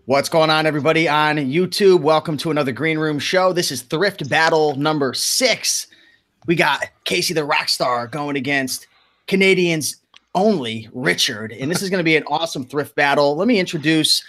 What's going on, everybody on YouTube? Welcome to another Green Room show. This is Thrift Battle number 6. We got Casey the Rockstar going against Canadians only Richard, and this is going to be an awesome thrift battle. Let me introduce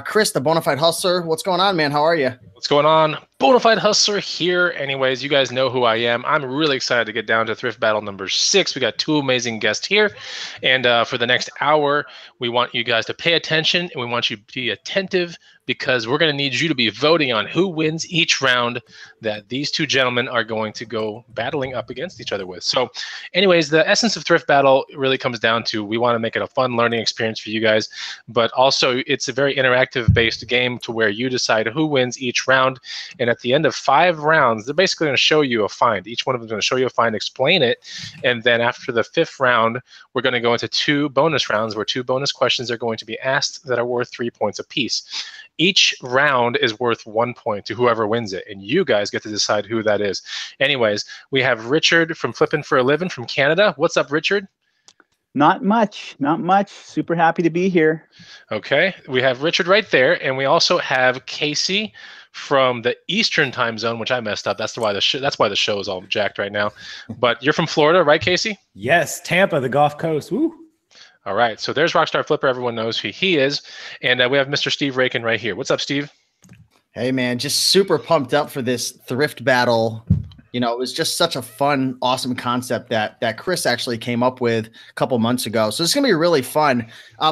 Chris, the Bonafide Hustler. What's going on, man? How are you? What's going on? Bonafide Hustler here. Anyways, you guys know who I am. I'm really excited to get down to Thrift Battle number 6. We got 2 amazing guests here. And for the next hour, we want you guys to pay attention and we want you to be attentive because we're going to need you to be voting on who wins each round that these 2 gentlemen are going to go battling up against each other with. So anyways, the essence of Thrift Battle really comes down to we want to make it a fun learning experience for you guys, but also it's a very interactive based game to where you decide who wins each round. And at the end of 5 rounds, they're basically going to show you a find. Each one of them is going to show you a find, explain it, and then after the 5th round, we're going to go into 2 bonus rounds where 2 bonus questions are going to be asked that are worth 3 points apiece. Each round is worth 1 point to whoever wins it, and you guys get to decide who that is. Anyways, we have Richard from Flippin4ALivin from Canada. What's up, Richard? Not much, not much. Super happy to be here. Okay, we have Richard right there, and we also have Casey from the Eastern time zone, which I messed up. That's why the show is all jacked right now. But you're from Florida, right, Casey? Yes, Tampa, the Gulf Coast. Woo. All right, so there's Rockstar Flipper. Everyone knows who he is. And we have Mr. Steve Rakin right here. What's up, Steve? Hey, man, just super pumped up for this thrift battle. You know, it was just such a fun, awesome concept that Chris actually came up with a couple months ago. So it's going to be really fun.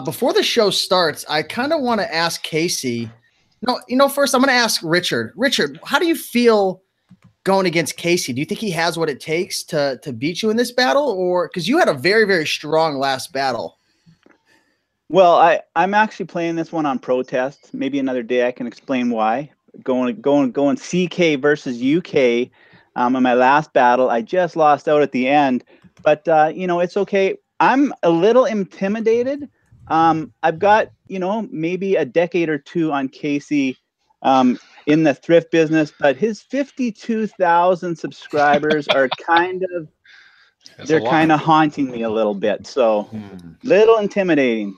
Before the show starts, I kind of want to ask Casey. First I'm going to ask Richard. Richard, how do you feel going against Casey? Do you think he has what it takes to beat you in this battle? Or because you had a very, very strong last battle? Well, I'm actually playing this one on protest. Maybe another day I can explain why. Going CK versus UK in my last battle. I just lost out at the end, but it's okay. I'm a little intimidated. I've got maybe a decade or 2 on Casey in the thrift business, but his 52,000 subscribers are kind of haunting me a little bit. So little intimidating.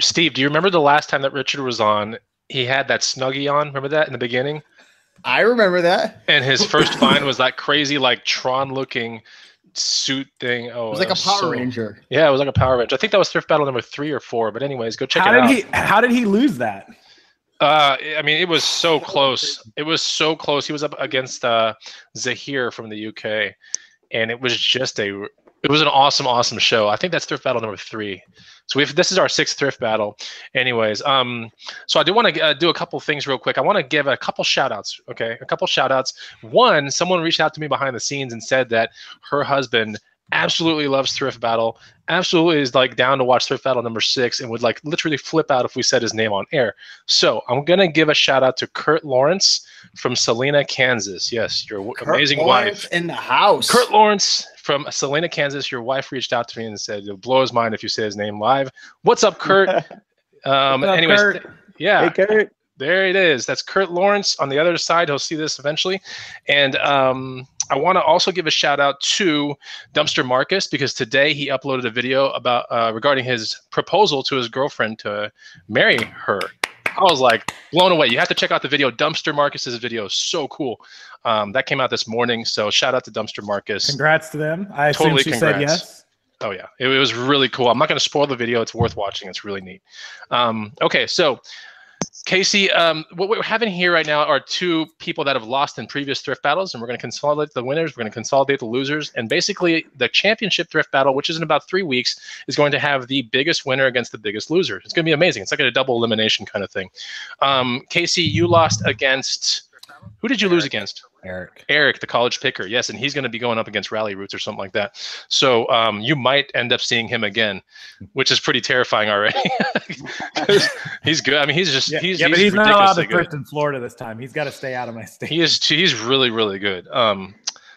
Steve, do you remember the last time that Richard was on? He had that Snuggie on. Remember that in the beginning? I remember that. And his first find was that crazy, like Tron-looking suit thing. Oh, it was like a Power Ranger. Yeah, it was like a Power Ranger. I think that was Thrift Battle number 3 or 4. But anyways, go check it out. How did he lose that? I mean, it was so close. It was so close. He was up against Zahir from the UK, and it was just an awesome, awesome show. I think that's Thrift Battle number 3. So this is our 6th thrift battle. Anyways, so I do want to do a couple things real quick. I want to give a couple shout outs. Okay, a couple shout outs. One, someone reached out to me behind the scenes and said that her husband absolutely loves Thrift Battle, absolutely is like down to watch Thrift Battle number 6 and would like literally flip out if we said his name on air. So I'm going to give a shout out to Kurt Lawrence from Salina, Kansas. Yes, your amazing wife. In the house. Kurt Lawrence from Salina, Kansas. Your wife reached out to me and said, it'll blow his mind if you say his name live. What's up, Kurt? Anyways, Kurt? Yeah. Hey, Kurt. There it is. That's Kurt Lawrence on the other side. He'll see this eventually. And I want to also give a shout out to Dumpster Marcus because today he uploaded a video about regarding his proposal to his girlfriend to marry her. I was like blown away. You have to check out the video. Dumpster Marcus's video is so cool. That came out this morning. So shout out to Dumpster Marcus. Congrats to them. I assume she said yes. Oh yeah, it was really cool. I'm not going to spoil the video. It's worth watching. It's really neat. Okay, so Casey, what we're having here right now are 2 people that have lost in previous thrift battles, and we're going to consolidate the winners. We're going to consolidate the losers, and basically the championship thrift battle, which is in about 3 weeks, is going to have the biggest winner against the biggest loser. It's going to be amazing. It's like a double elimination kind of thing. Casey, you lost against – who did you lose against? Eric, the college picker. Yes, and he's going to be going up against Rally Roots or something like that. So you might end up seeing him again, which is pretty terrifying already. He's good. I mean, he's but he's not allowed to thrift in Florida this time. He's got to stay out of my state. He's really, really good.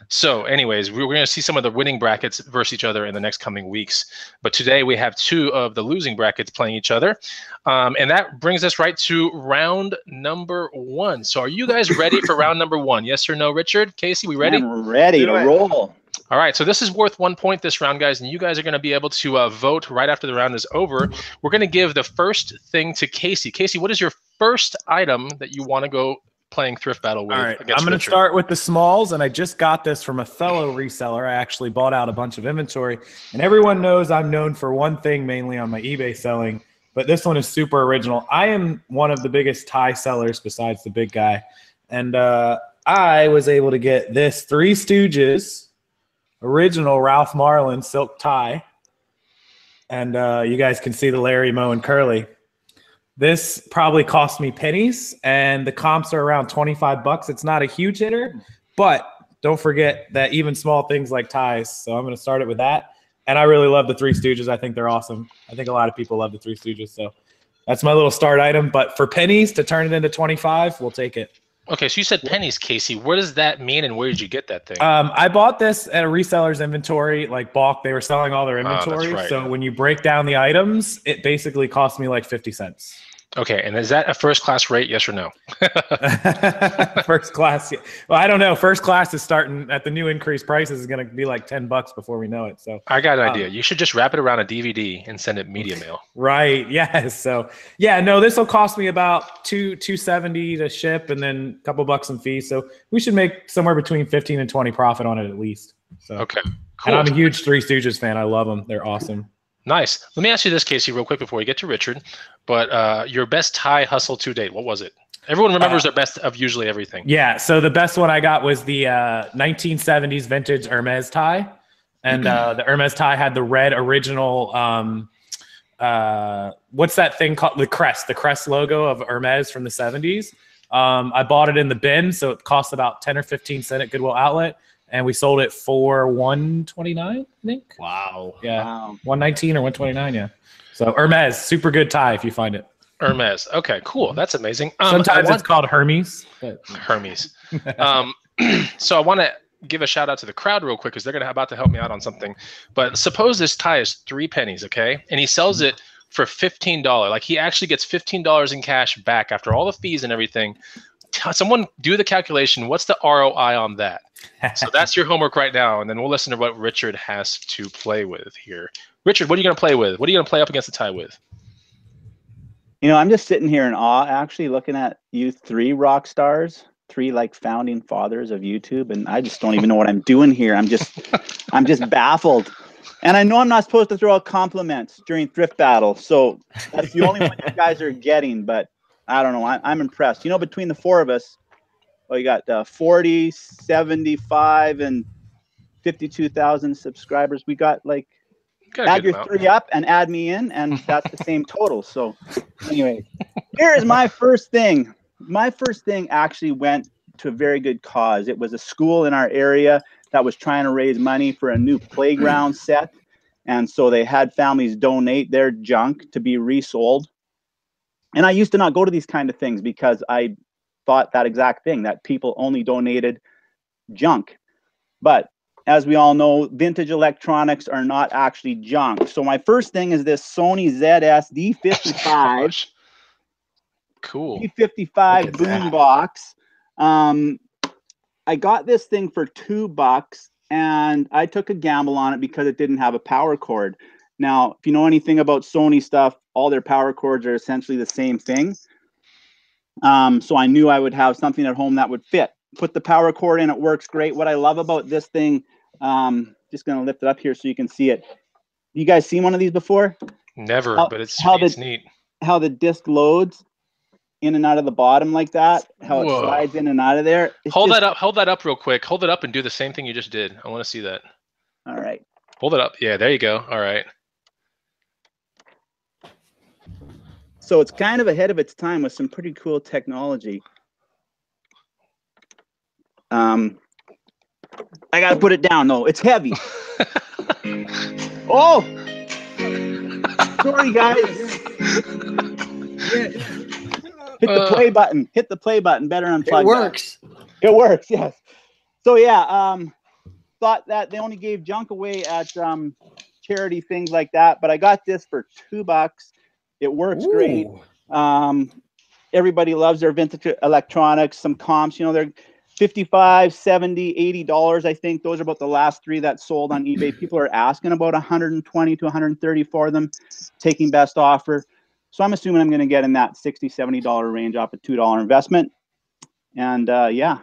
So anyways, we're going to see some of the winning brackets versus each other in the next coming weeks. But today we have 2 of the losing brackets playing each other. And that brings us right to round number 1. So are you guys ready for round number 1? Yes or no, Richard? Casey, we ready? I'm ready to roll. All right, so this is worth 1 point this round, guys, and you guys are going to be able to vote right after the round is over. We're going to give the first thing to Casey. Casey, what is your first item that you want to go playing Thrift Battle with? All right, I'm going to start with the smalls, and I just got this from a fellow reseller. I actually bought out a bunch of inventory, and everyone knows I'm known for one thing mainly on my eBay selling, but this one is super original. I am one of the biggest tie sellers besides the big guy, and I was able to get this Three Stooges original Ralph Marlin silk tie, and you guys can see the Larry, Moe, and Curly. This probably cost me pennies, and the comps are around 25 bucks. It's not a huge hitter, but don't forget that even small things like ties. So I'm going to start it with that, and I really love the Three Stooges. I think they're awesome. I think a lot of people love the Three Stooges, so that's my little start item. But for pennies to turn it into 25, we'll take it. Okay, so you said pennies, Casey. What does that mean, and where did you get that thing? I bought this at a reseller's inventory, like bulk. They were selling all their inventory. Right. So when you break down the items, it basically cost me like 50 cents. Okay, and is that a first-class rate, yes or no? First class. Well, I don't know. First class is starting at the new increased prices is going to be like 10 bucks before we know it. So I got an idea. You should just wrap it around a DVD and send it media mail. Right. Yes. So yeah, no, this will cost me about $270 to ship, and then a couple bucks in fees. So we should make somewhere between 15 and 20 profit on it at least. So okay. Cool. And I'm a huge Three Stooges fan. I love them. They're awesome. Nice. Let me ask you this, Casey, real quick before we get to Richard. But your best tie hustle to date, what was it? Everyone remembers their best of usually everything. Yeah. So the best one I got was the 1970s vintage Hermes tie. And the Hermes tie had the red original, what's that thing called? The crest logo of Hermes from the 70s. I bought it in the bin, so it cost about 10 or 15 cents at Goodwill Outlet. And we sold it for $129, I think. Wow. Yeah. Wow. $119 or $129, yeah. So Hermes, super good tie if you find it. Hermes. Okay, cool. That's amazing. Sometimes it's called Hermes. But... Hermes. So I want to give a shout out to the crowd real quick because they're about to help me out on something. But suppose this tie is 3 pennies, okay? And he sells it for $15. Like he actually gets $15 in cash back after all the fees and everything. Someone do the calculation. What's the ROI on that? So that's your homework right now, and then we'll listen to what Richard has to play with here. Richard, what are you going to play with? What are you going to play up against the tie with? You know, I'm just sitting here in awe, actually, looking at you 3 rock stars, 3 like founding fathers of YouTube, and I just don't even know what I'm doing here. I'm just baffled. And I know I'm not supposed to throw out compliments during Thrift Battle, so that's the only one you guys are getting, but I don't know. I'm impressed. You know, between the 4 of us, well, you got 40, 75, and 52,000 subscribers. We got like, add your 3 up and add me in, and that's the same total. So anyway, here is my first thing. My first thing actually went to a very good cause. It was a school in our area that was trying to raise money for a new playground set. And so they had families donate their junk to be resold. And I used to not go to these kind of things because I thought that exact thing, that people only donated junk. But as we all know, vintage electronics are not actually junk. So my first thing is this Sony ZS D55. Cool. D55 boombox. I got this thing for $2, and I took a gamble on it because it didn't have a power cord. Now, if you know anything about Sony stuff, all their power cords are essentially the same thing. So I knew I would have something at home that would fit. Put the power cord in, it works great. What I love about this thing, just going to lift it up here so you can see it. You guys seen one of these before? Never, but it's neat. How the disc loads in and out of the bottom like that, how it slides in and out of there. Hold that up real quick. Hold it up and do the same thing you just did. I want to see that. All right. Hold it up. Yeah, there you go. All right. So it's kind of ahead of its time with some pretty cool technology. I got to put it down, though. It's heavy. Oh! Sorry, guys. Hit the play button. Hit the play button. Better unplug. It works. It works, yes. So, yeah, thought that they only gave junk away at charity things like that, but I got this for $2. It works great. Everybody loves their vintage electronics. Some comps, you know, $55, $70, $80. I think those are about the last 3 that sold on eBay. People are asking about 120 to 130 for them, taking best offer. So I'm assuming I'm going to get in that $60, $70 range off a $2 investment. And yeah.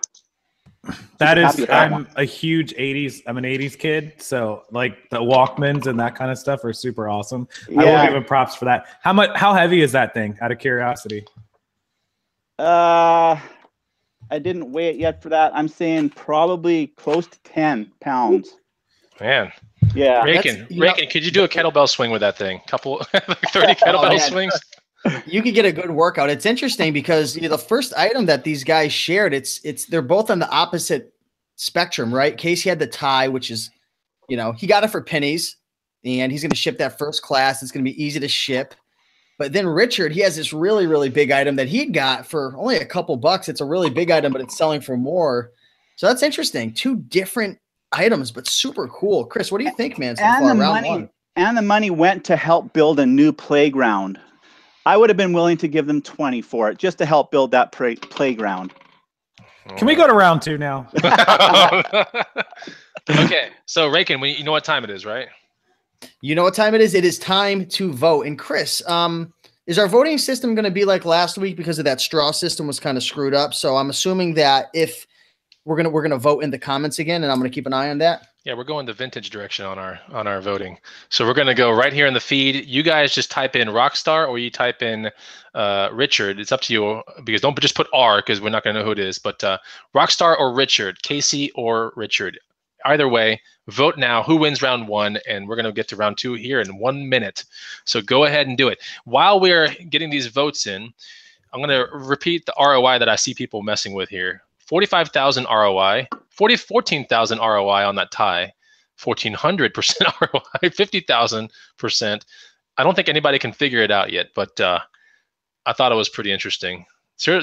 That is, I'm a huge 80s. I'm an 80s kid. So like the Walkmans and that kind of stuff are super awesome. Yeah. I will give him props for that. How heavy is that thing, out of curiosity? I didn't weigh it yet for that. I'm saying probably close to 10 pounds. Man. Yeah. Rakin, could you do a kettlebell swing with that thing? Couple 30 kettlebell swings? You could get a good workout. It's interesting because the first item that these guys shared, they're both on the opposite spectrum, right? Casey had the tie, which is, he got it for pennies, and he's going to ship that first class. It's going to be easy to ship. But then Richard, he has this really, really big item that he got for only a couple bucks. It's a really big item, but it's selling for more. So that's interesting. 2 different items, but super cool. Chris, what do you think, man? So far, round 1. And the money went to help build a new playground. I would have been willing to give them 20 for it just to help build that playground. Can we go to round 2 now? Okay, so Rakin, you know what time it is, right? You know what time it is? It is time to vote. And Chris, is our voting system going to be like last week because of that straw system was kind of screwed up? So I'm assuming that if we're gonna vote in the comments again, and I'm gonna keep an eye on that. Yeah, we're going the vintage direction on our voting. So we're gonna go right here in the feed. You guys just type in Rockstar or you type in Richard. It's up to you, because don't just put R because we're not gonna know who it is. But Rockstar or Richard, Casey or Richard. Either way, vote now. Who wins round 1? And we're going to get to round 2 here in 1 minute. So go ahead and do it. While we're getting these votes in, I'm going to repeat the ROI that I see people messing with here. 45,000 ROI, 14,000 ROI on that tie, 1,400% ROI, 50,000%. I don't think anybody can figure it out yet, but I thought it was pretty interesting. So,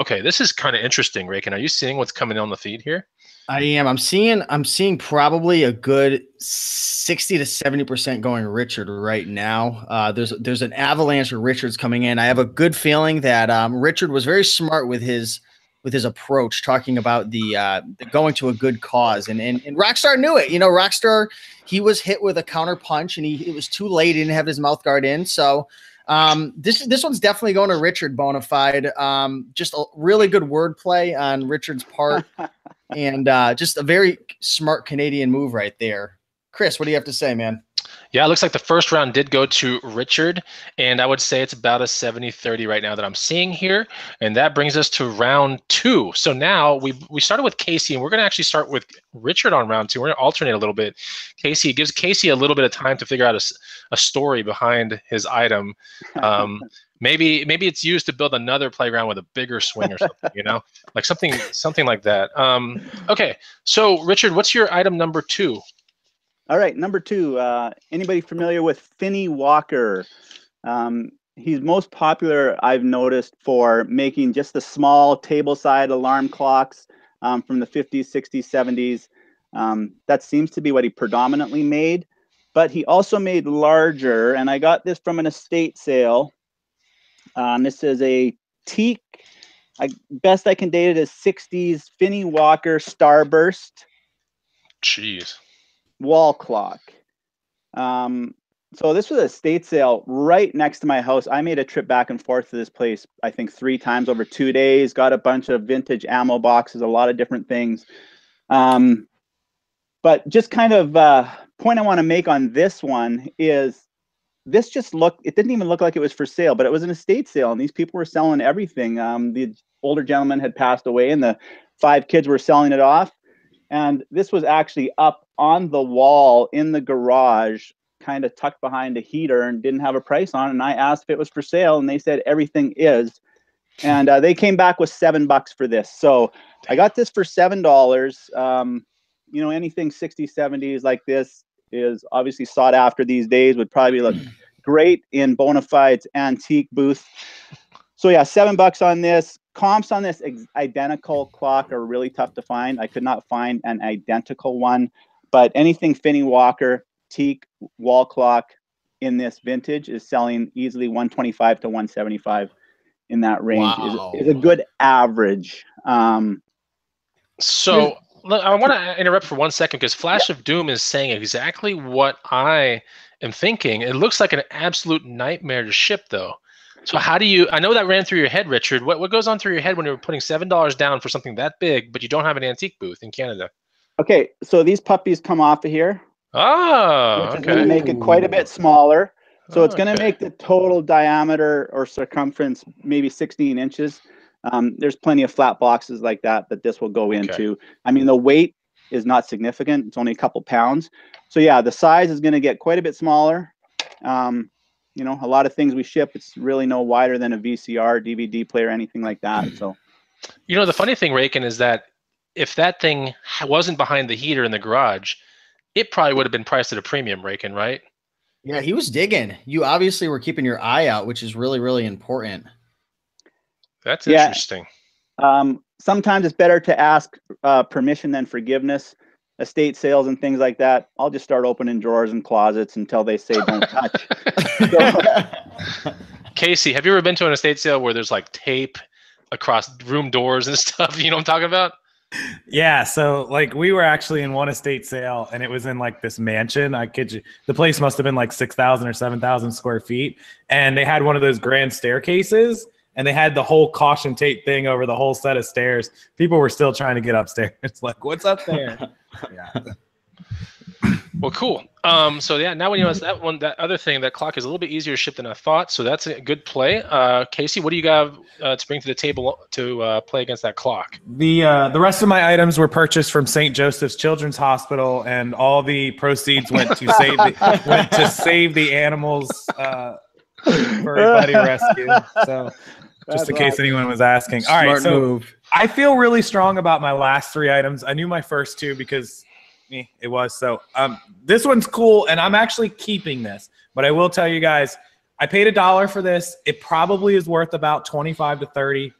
okay, this is kind of interesting, Rakin. Are you seeing what's coming on the feed here? I am. I'm seeing probably a good 60 to 70% going Richard right now. There's an avalanche of Richards coming in. I have a good feeling that Richard was very smart with his approach, talking about the going to a good cause, and Rockstar knew it. Rockstar, he was hit with a counter punch, and it was too late. He didn't have his mouth guard in, so. This one's definitely going to Richard Bonafide. Just a really good wordplay on Richard's part, and just a very smart Canadian move right there. Chris, what do you have to say, man? Yeah, it looks like the first round did go to Richard, and I would say it's about a 70-30 right now that I'm seeing here, and that brings us to round 2. So now we started with Casey, and we're going to actually start with Richard on round 2. We're going to alternate a little bit. Casey, gives Casey a little bit of time to figure out a story behind his item. Maybe it's used to build another playground with a bigger swing or something, like something like that. Okay, so Richard, what's your item number 2? All right, number 2. Anybody familiar with Finney Walker? He's most popular, I've noticed, for making just the small table-side alarm clocks from the 50s, 60s, 70s. That seems to be what he predominantly made. But he also made larger, and I got this from an estate sale. This is a teak, best I can date it as 60s Finney Walker Starburst. Jeez. Wall clock. So this was a estate sale right next to my house. I made a trip back and forth to this place, I think 3 times over 2 days, got a bunch of vintage ammo boxes, a lot of different things. But just kind of point I want to make on this one is this it didn't even look like it was for sale, but it was an estate sale, and these people were selling everything. The older gentleman had passed away, and the 5 kids were selling it off. And this was actually up on the wall in the garage, kind of tucked behind a heater, and didn't have a price on it. And I asked if it was for sale, and they said everything is. And they came back with $7 for this. So I got this for $7. Anything 60s, 70s like this is obviously sought after these days, would probably look great in Bonafide's antique booth. So yeah, $7 on this. Comps on this identical clock are really tough to find. I could not find an identical one, but anything Finney Walker teak wall clock in this vintage is selling easily 125 to 175 in that range. Wow. is a good average. So I want to interrupt for 1 second because Flash of Doom is saying exactly what I am thinking. It looks like an absolute nightmare to ship, though. So how do you? I know that ran through your head, Richard. What goes on through your head when you're putting $7 down for something that big, but you don't have an antique booth in Canada? Okay, so these puppies come off of here. Oh, which is going to make it quite a bit smaller. So it's going to make the total diameter or circumference maybe 16 inches. There's plenty of flat boxes like that this will go into. I mean, the weight is not significant. It's only a couple pounds. So yeah, the size is going to get quite a bit smaller. You know, a lot of things we ship, it's really no wider than a VCR, DVD player, anything like that. So, you know, the funny thing, Rakin, is that if that thing wasn't behind the heater in the garage, it probably would have been priced at a premium, Rakin, right? Yeah, he was digging. You obviously were keeping your eye out, which is really, really important. That's interesting. Sometimes it's better to ask permission than forgiveness. Estate sales and things like that, I'll just start opening drawers and closets until they say don't touch. Casey, have you ever been to an estate sale where there's like tape across room doors and stuff? You know what I'm talking about? Yeah, so like we were actually in one estate sale and it was in like this mansion. I kid you, the place must have been like 6,000 or 7,000 square feet, and they had one of those grand staircases, and they had the whole caution tape thing over the whole set of stairs. People were still trying to get upstairs. It's like, what's up there? Yeah. Well, cool. So yeah, now when you know that other thing, that clock is a little bit easier to ship than I thought. So that's a good play. Casey, what do you got to bring to the table to play against that clock? The rest of my items were purchased from St. Joseph's Children's Hospital, and all the proceeds went to save the animals for buddy rescue. So just in case anyone was asking. All right, so move. I feel really strong about my last three items. I knew my first two because it was. So this one's cool, and I'm actually keeping this. But I will tell you guys, I paid $1 for this. It probably is worth about 25 to 30.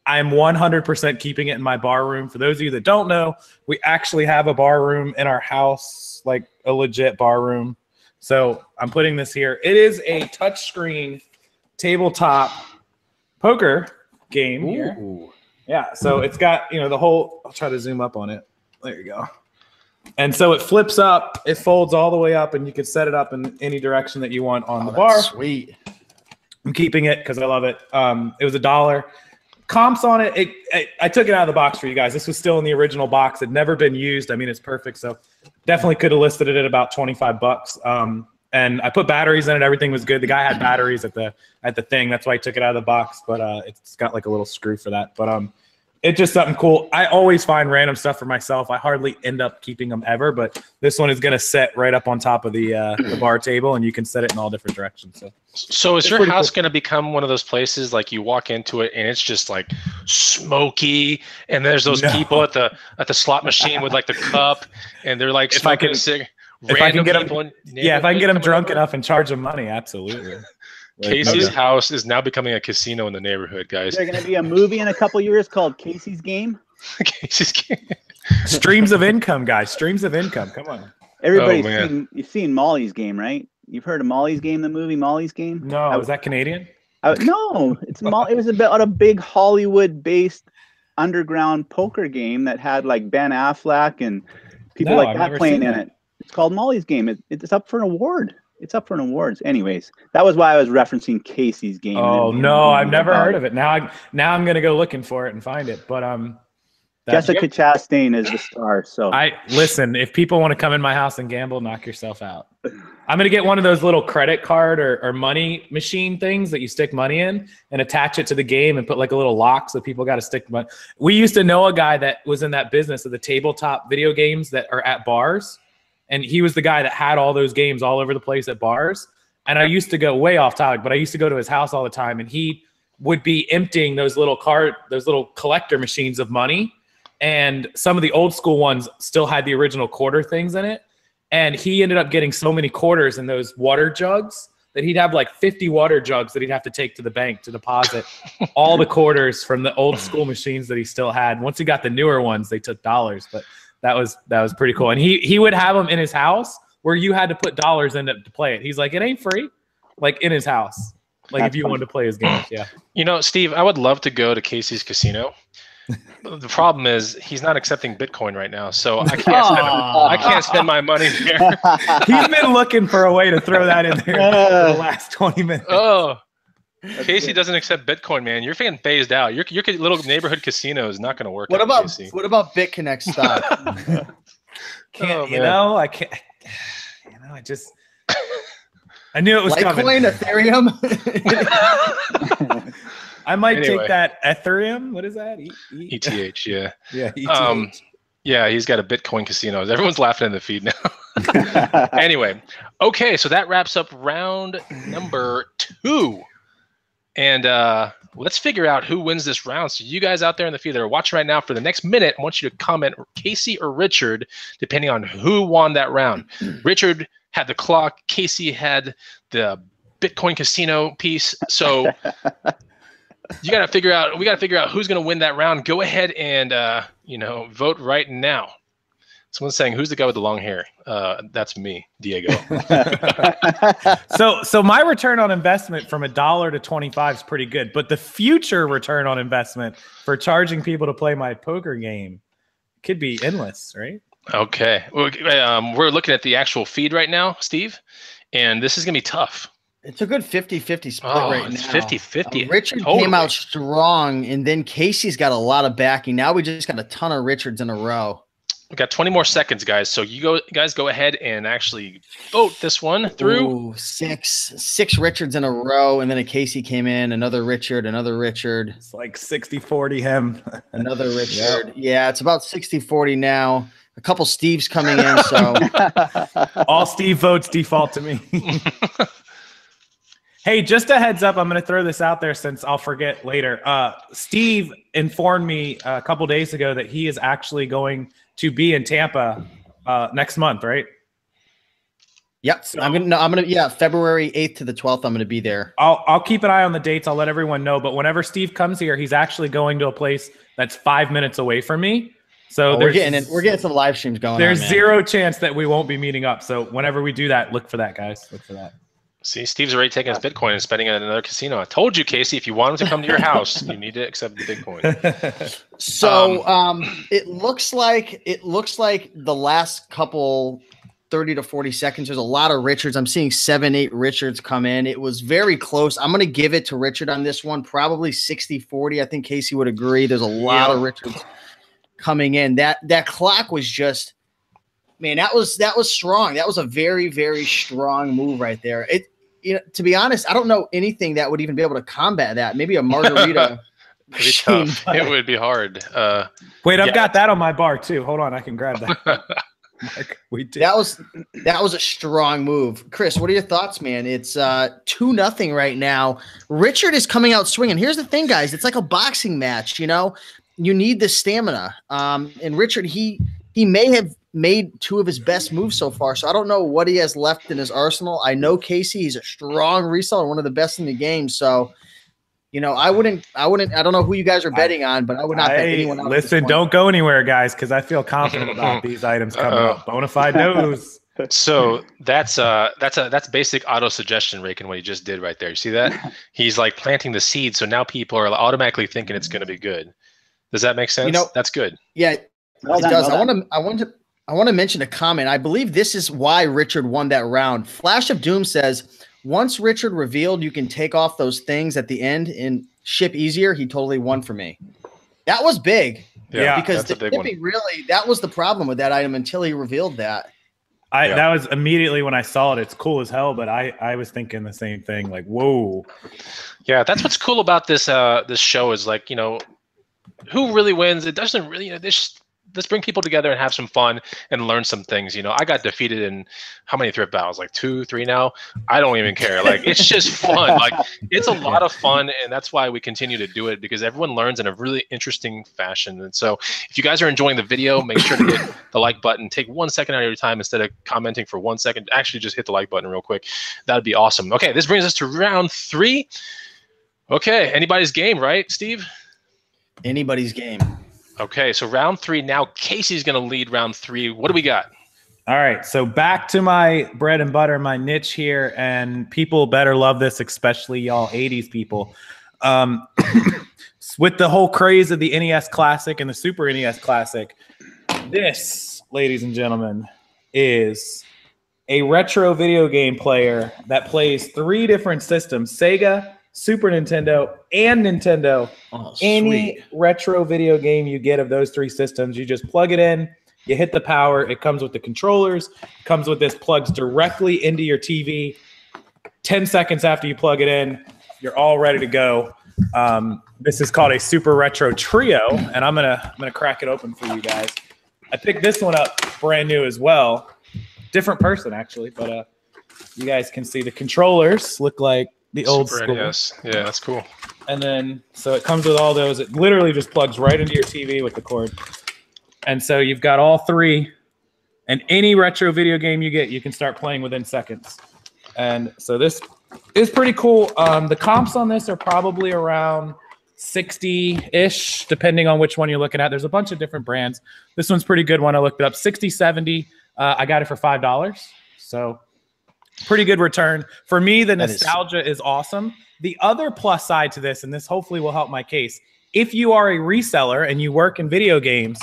I'm 100% keeping it in my bar room. For those of you that don't know, we actually have a bar room in our house, like a legit bar room. So I'm putting this here. It is a touchscreen tabletop poker game here. Yeah, so it's got, you know, the whole, I'll try to zoom up on it. There you go. And so it flips up, it folds all the way up, and you can set it up in any direction that you want on the bar. Sweet. I'm keeping it because I love it. It was $1. Comps on it, I took it out of the box for you guys. This was still in the original box. It had never been used. I mean, it's perfect. So definitely could have listed it at about 25 bucks. And I put batteries in it. Everything was good. The guy had batteries at the thing. That's why I took it out of the box. But it's got like a little screw for that. But it's just something cool. I always find random stuff for myself. I hardly end up keeping them ever. But this one is going to set right up on top of the bar table, and you can set it in all different directions. So is your house going to become one of those places like you walk into it and it's just like smoky, and there's those people at the slot machine with like the cup, and they're like smoking a cigarette? If I can get them drunk enough and charge them money, absolutely. Casey's house is now becoming a casino in the neighborhood, guys. Is there going to be a movie in a couple years called Casey's Game? Casey's Game. Streams of income, guys. Streams of income. Come on. You've seen Molly's Game, right? You've heard of Molly's Game, the movie Molly's Game? No, was that Canadian? No, it was about a big Hollywood-based underground poker game that had like Ben Affleck and people like that playing in it. It's called Molly's Game. It's up for an award. It's up for an awards. Anyways, that was why I was referencing Casey's Game. Oh no, I've never heard of it. Now I'm gonna go looking for it and find it. But Jessica Chastain is the star. So listen. If people want to come in my house and gamble, knock yourself out. I'm gonna get one of those little credit card or money machine things that you stick money in and attach it to the game and put like a little lock so people got to stick money. We used to know a guy that was in that business of the tabletop video games that are at bars. And he was the guy that had all those games all over the place at bars. And I used to go way off topic, but I used to go to his house all the time. And he would be emptying those little collector machines of money. And some of the old school ones still had the original quarter things in it. And he ended up getting so many quarters in those water jugs that he'd have like 50 water jugs that he'd have to take to the bank to deposit all the quarters from the old school machines that he still had. Once he got the newer ones, they took dollars. But that was pretty cool. And he would have them in his house where you had to put dollars in it to play it. He's like, it ain't free. Like in his house. Like if you wanted to play his games. Yeah. You know, Steve, I would love to go to Casey's Casino. The problem is he's not accepting Bitcoin right now, so I can't spend my money there. He's been looking for a way to throw that in there for the last 20 minutes. Oh, Casey doesn't accept Bitcoin, man. You're getting phased out. Your little neighborhood casino is not going to work. What out, about Casey. what about BitConnect stock? I can't. I knew it was coming. Litecoin, Ethereum. I might take that Ethereum. What is that? ETH, yeah. Yeah, ETH. Yeah, he's got a Bitcoin casino. Everyone's laughing in the feed now. Anyway, okay, so that wraps up round number 2. And let's figure out who wins this round. So you guys out there in the feed that are watching right now, for the next minute, I want you to comment Casey or Richard, depending on who won that round. Richard had the clock. Casey had the Bitcoin casino piece. So we got to figure out who's going to win that round. Go ahead and vote right now. Someone's saying, who's the guy with the long hair? That's me, Diego. So my return on investment from $1 to 25 is pretty good, but the future return on investment for charging people to play my poker game could be endless, right? Okay. We're looking at the actual feed right now, Steve, and this is going to be tough. It's a good 50-50 split right now. It's 50-50. Richard came out strong, and then Casey's got a lot of backing. Now we just got a ton of Richards in a row. We got 20 more seconds, guys. So guys go ahead and actually vote this one through. Ooh, six Richards in a row, and then a Casey came in, another Richard. It's like 60-40 him. Another Richard. Yep. Yeah, it's about 60-40 now. A couple Steves coming in, so all Steve votes default to me. Hey, just a heads up, I'm going to throw this out there since I'll forget later. Steve informed me a couple days ago that he is actually going to be in Tampa next month, right? Yep. So, February 8th to the 12th, I'm going to be there. I'll keep an eye on the dates. I'll let everyone know. But whenever Steve comes here, he's actually going to a place that's 5 minutes away from me. So we're getting some live streams going. There's zero chance that we won't be meeting up. So whenever we do that, look for that, guys. Look for that. See, Steve's already taking his Bitcoin and spending it at another casino. I told you, Casey, if you want him to come to your house, you need to accept the Bitcoin. So it looks like the last couple 30 to 40 seconds, there's a lot of Richards. I'm seeing 7-8 Richards come in. It was very close. I'm going to give it to Richard on this one, probably 60-40. I think Casey would agree. There's a lot of Richards coming in. That clock was just, man, that was strong. That was a very, very strong move right there. To be honest, I don't know anything that would even be able to combat that. Maybe a margarita. Machine, it would be hard. Wait, I've got that on my bar too. Hold on, I can grab that. Mark, we did. That was a strong move. Chris, what are your thoughts, man? It's 2-0 right now. Richard is coming out swinging. Here's the thing, guys. It's like a boxing match, you know? You need the stamina. And Richard, he may have made 2 of his best moves so far, so I don't know what he has left in his arsenal. I know Casey, he's a strong reseller, one of the best in the game, so you know, I don't know who you guys are betting on, but I would not bet anyone else. Listen, don't go anywhere, guys, because I feel confident about these items coming up. Bonafide knows. So that's basic auto suggestion, Rakin, what he just did right there. You see that? He's like planting the seed, so now people are automatically thinking it's going to be good. Does that make sense? You know, that's good. Yeah, it does. I want to mention a comment. I believe this is why Richard won that round. Flash of Doom says, once Richard revealed you can take off those things at the end and ship easier, he totally won for me. That was big. Yeah, because the shipping really, that was the problem with that item until he revealed that. That was immediately when I saw it. It's cool as hell, but I was thinking the same thing. Like, whoa. Yeah, that's what's cool about this this show is, like, you know, who really wins? It doesn't really, you know, let's bring people together and have some fun and learn some things. You know, I got defeated in how many thrift battles? Like 2, 3 now? I don't even care. Like, it's just fun. Like, it's a lot of fun, and that's why we continue to do it, because everyone learns in a really interesting fashion. And so if you guys are enjoying the video, make sure to hit the like button. Take 1 second out of your time instead of commenting for 1 second. Actually, just hit the like button real quick. That'd be awesome. Okay, this brings us to round 3. Okay, anybody's game, right, Steve? Anybody's game. Okay, so round 3 now. Casey's going to lead round 3. What do we got? All right, so back to my bread and butter, my niche here, and people better love this, especially y'all 80s people. with the whole craze of the NES Classic and the Super NES Classic, this, ladies and gentlemen, is a retro video game player that plays 3 different systems: Sega, Super Nintendo, and Nintendo. Oh, Any sweet. retro video game you get of those 3 systems, you just plug it in, you hit the power, it comes with the controllers, it comes with this, plugs directly into your TV. 10 seconds after you plug it in, you're all ready to go. This is called a Super Retro Trio, and I'm gonna crack it open for you guys. I picked this one up brand new as well. Different person, actually, but you guys can see the controllers look like the old Super school. NES. Yeah, that's cool. And then, so it comes with all those. It literally just plugs right into your TV with the cord. And so you've got all 3, and any retro video game you get, you can start playing within seconds. And so this is pretty cool. The comps on this are probably around 60-ish, depending on which one you're looking at. There's a bunch of different brands. This one's pretty good when I looked it up. 60, 70. I got it for $5. So pretty good return. For me, the nostalgia is awesome. The other plus side to this, and this hopefully will help my case, if you are a reseller and you work in video games,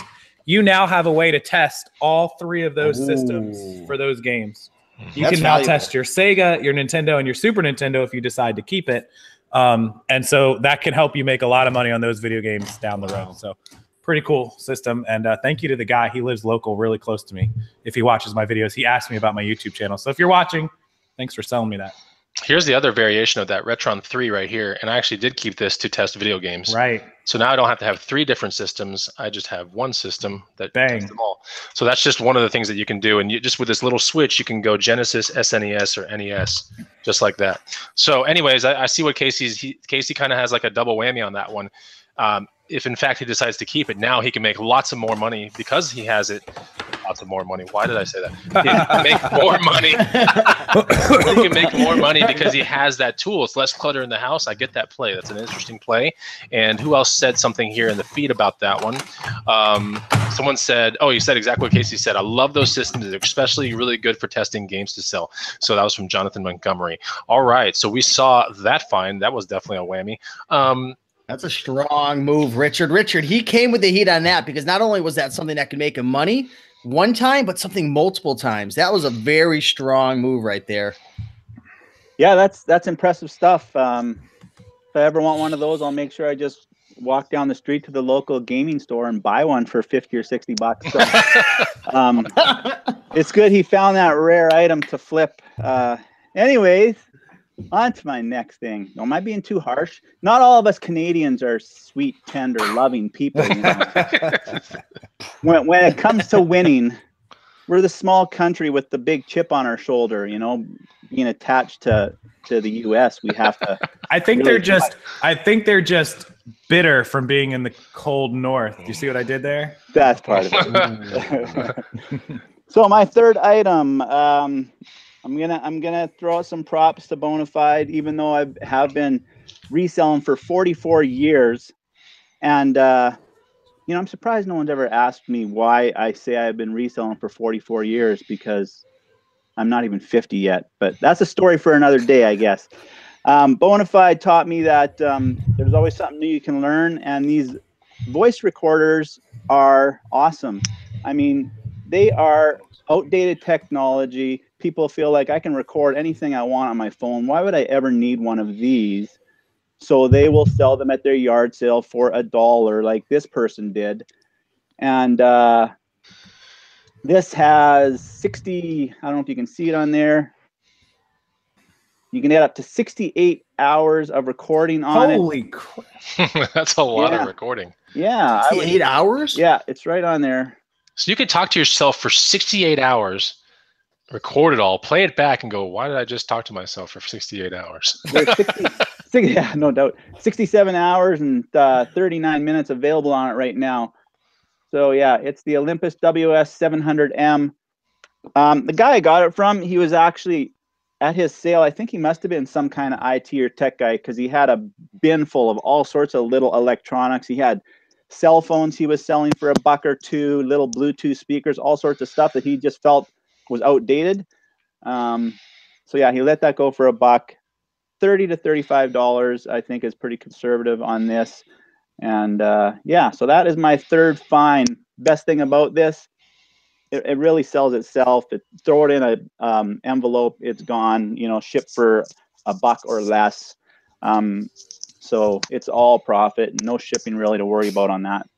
you now have a way to test all 3 of those systems for those games. You can now test your Sega, your Nintendo, and your Super Nintendo if you decide to keep it. And so that can help you make a lot of money on those video games down the road. So pretty cool system. And thank you to the guy. He lives local, really close to me. If he watches my videos, he asked me about my YouTube channel. So if you're watching, thanks for selling me that. Here's the other variation of that Retron 3 right here. And I actually did keep this to test video games. Right. So now I don't have to have 3 different systems. I just have one system that tests them all. So that's just one of the things that you can do. And you just with this little switch, you can go Genesis, SNES, or NES, just like that. So anyways, I see what Casey kind of has like a double whammy on that one. If in fact he decides to keep it, now he can make lots of more money because he has it. Lots of more money. Why did I say that? He can make more money. He can make more money because he has that tool. It's less clutter in the house. I get that play. That's an interesting play. And who else said something here in the feed about that one? Someone said, oh, you said exactly what Casey said. I love those systems. They're especially really good for testing games to sell. So that was from Jonathan Montgomery. All right. So we saw that find. That was definitely a whammy. That's a strong move, Richard. Richard, he came with the heat on that because not only was that something that could make him money one time, but something multiple times. That was a very strong move right there. Yeah, that's impressive stuff. If I ever want one of those, I'll make sure I just walk down the street to the local gaming store and buy one for 50 or 60 bucks. So, it's good he found that rare item to flip. Anyways, on to my next thing. Am I being too harsh? Not all of us Canadians are sweet, tender, loving people. You know? when it comes to winning, we're the small country with the big chip on our shoulder. You know, being attached to the U.S., we have to. I think really they're just bitter from being in the cold north. You see what I did there? That's part of it. So my third item. I'm gonna throw out some props to Bonafide, even though I have been reselling for 44 years, and you know, I'm surprised no one's ever asked me why I say I've been reselling for 44 years because I'm not even 50 yet. But that's a story for another day, I guess. Bonafide taught me that there's always something new you can learn, and these voice recorders are awesome. I mean, they are outdated technology. People feel like I can record anything I want on my phone. Why would I ever need one of these? So they will sell them at their yard sale for $1, like this person did. And this has 60, I don't know if you can see it on there. You can get up to 68 hours of recording on it. Holy crap. That's a lot of recording. Yeah. 68 hours? Yeah, it's right on there. So you could talk to yourself for 68 hours, record it all, play it back, and go, why did I just talk to myself for 68 hours? Yeah, no doubt. 67 hours and 39 minutes available on it right now. So, yeah, it's the Olympus WS700M. The guy I got it from, he was actually at his sale. I think he must have been some kind of IT or tech guy because he had a bin full of all sorts of little electronics. He had cell phones he was selling for $1 or $2, little Bluetooth speakers, all sorts of stuff that he just felt was outdated. So yeah, he let that go for $1. $30 to $35, I think, is pretty conservative on this. And yeah, so that is my third find. Best thing about this, it really sells itself. Throw it in a envelope, it's gone. You know, shipped for $1 or less. So it's all profit, no shipping really to worry about on that.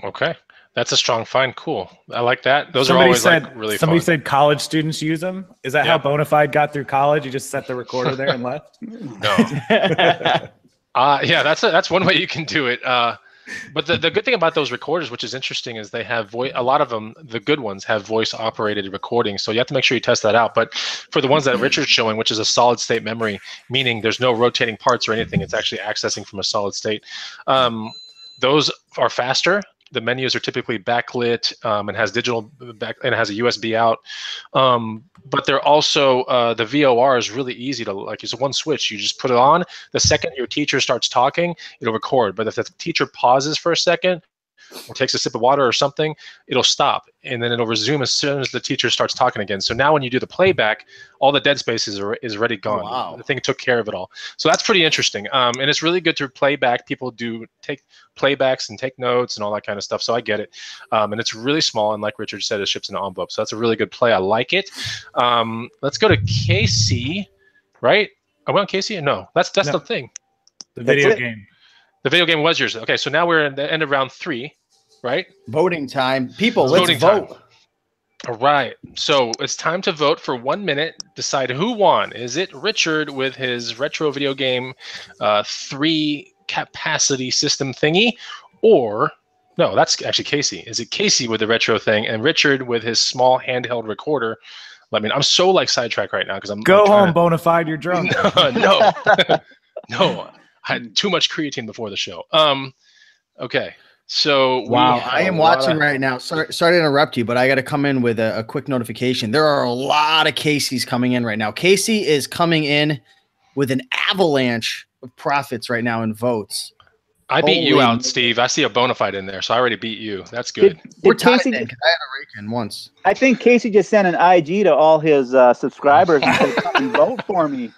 Okay, that's a strong find. Cool, I like that. Those are always like really fun. Somebody said college students use them. Is that how Bonafide got through college? You just set the recorder there and left? No. Yeah, that's one way you can do it. But the good thing about those recorders, which is interesting, is they have a lot of them, the good ones, have voice operated recording. So you have to make sure you test that out. But for the ones that Richard's showing, which is a solid state memory, meaning there's no rotating parts or anything, it's actually accessing from a solid state. Those are faster. The menus are typically backlit and has digital back and has a USB out. But they're also the VOR is really easy to like. It's one switch. You just put it on. The second your teacher starts talking, it'll record. But if the teacher pauses for a second or takes a sip of water or something, it'll stop and then it'll resume as soon as the teacher starts talking again. So now when you do the playback, all the dead space is already gone. Wow. The thing took care of it all. So that's pretty interesting. And it's really good to play back. People do take playbacks and take notes and all that kind of stuff. So I get it. And it's really small. And like Richard said, it ships in an envelope. So that's a really good play. I like it. Let's go to Casey, right? Are we on Casey? No, that's no. The thing. The video game. The video game was yours. Okay, so now we're at the end of round 3, right? Voting time. People, let's vote. All right. So it's time to vote for 1 minute. Decide who won. Is it Richard with his retro video game 3 capacity system thingy? Or, no, that's actually Casey. Is it Casey with the retro thing and Richard with his small handheld recorder? I mean, I'm so like sidetracked right now because I'm go home, Bonafide. You're drunk. No. No. I had too much creatine before the show. Okay. So wow, I am watching right now. Sorry to interrupt you, but I got to come in with a quick notification. There are a lot of Casey's coming in right now. Casey is coming in with an avalanche of profits right now in votes. I beat you out, Steve. I see a Bonafide in there, so I already beat you. That's good. We're tied in because I had a rake in once. I think Casey just sent an IG to all his subscribers and said, "Come and vote for me."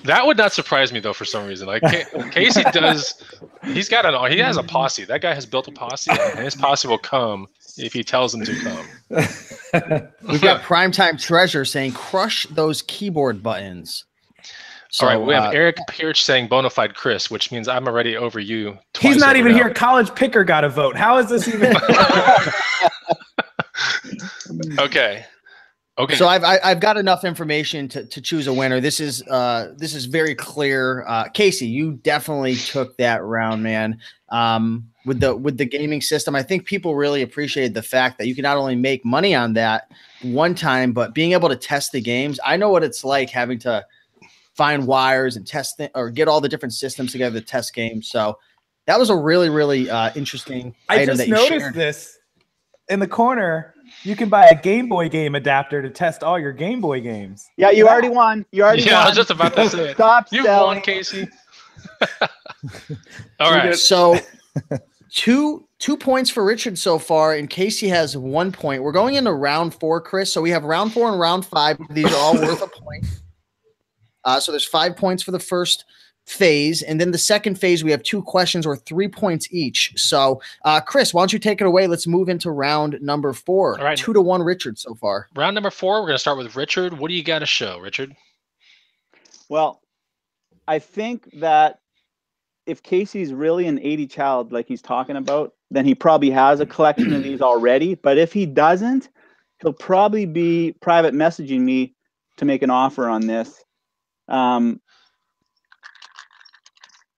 That would not surprise me though for some reason. Like Casey does, he has a posse. That guy has built a posse, and his posse will come if he tells them to come. We've got Primetime Treasure saying, "Crush those keyboard buttons." So, all right, we have Eric Pierce saying Bonafide Chris, which means I'm already over you. He's not even here. College Picker got a vote. How is this even? Okay. Okay. So I've got enough information to choose a winner. This is very clear. Casey, you definitely took that round, man. With the gaming system, I think people really appreciated the fact that you can not only make money on that one time, but being able to test the games. I know what it's like having to find wires and test or get all the different systems together to test games. So that was a really, really interesting item that you shared. I just noticed this in the corner. You can buy a Game Boy game adapter to test all your Game Boy games. Yeah, you already won. You already won. I was just about to say it. Stop you selling. won, Casey. All right. So two points for Richard so far, and Casey has 1 point. We're going into round 4, Chris. So we have round 4 and round 5. These are all worth a point. So there's 5 points for the first phase, and then the second phase we have 2 questions or 3 points each. So Chris, why don't you take it away? Let's move into round number 4. All right. 2-1 Richard so far. Round number 4, we're going to start with Richard. What do you got to show, Richard? Well, I think that if Casey's really an 80 child like he's talking about, then he probably has a collection of these already. But if he doesn't, he'll probably be private messaging me to make an offer on this.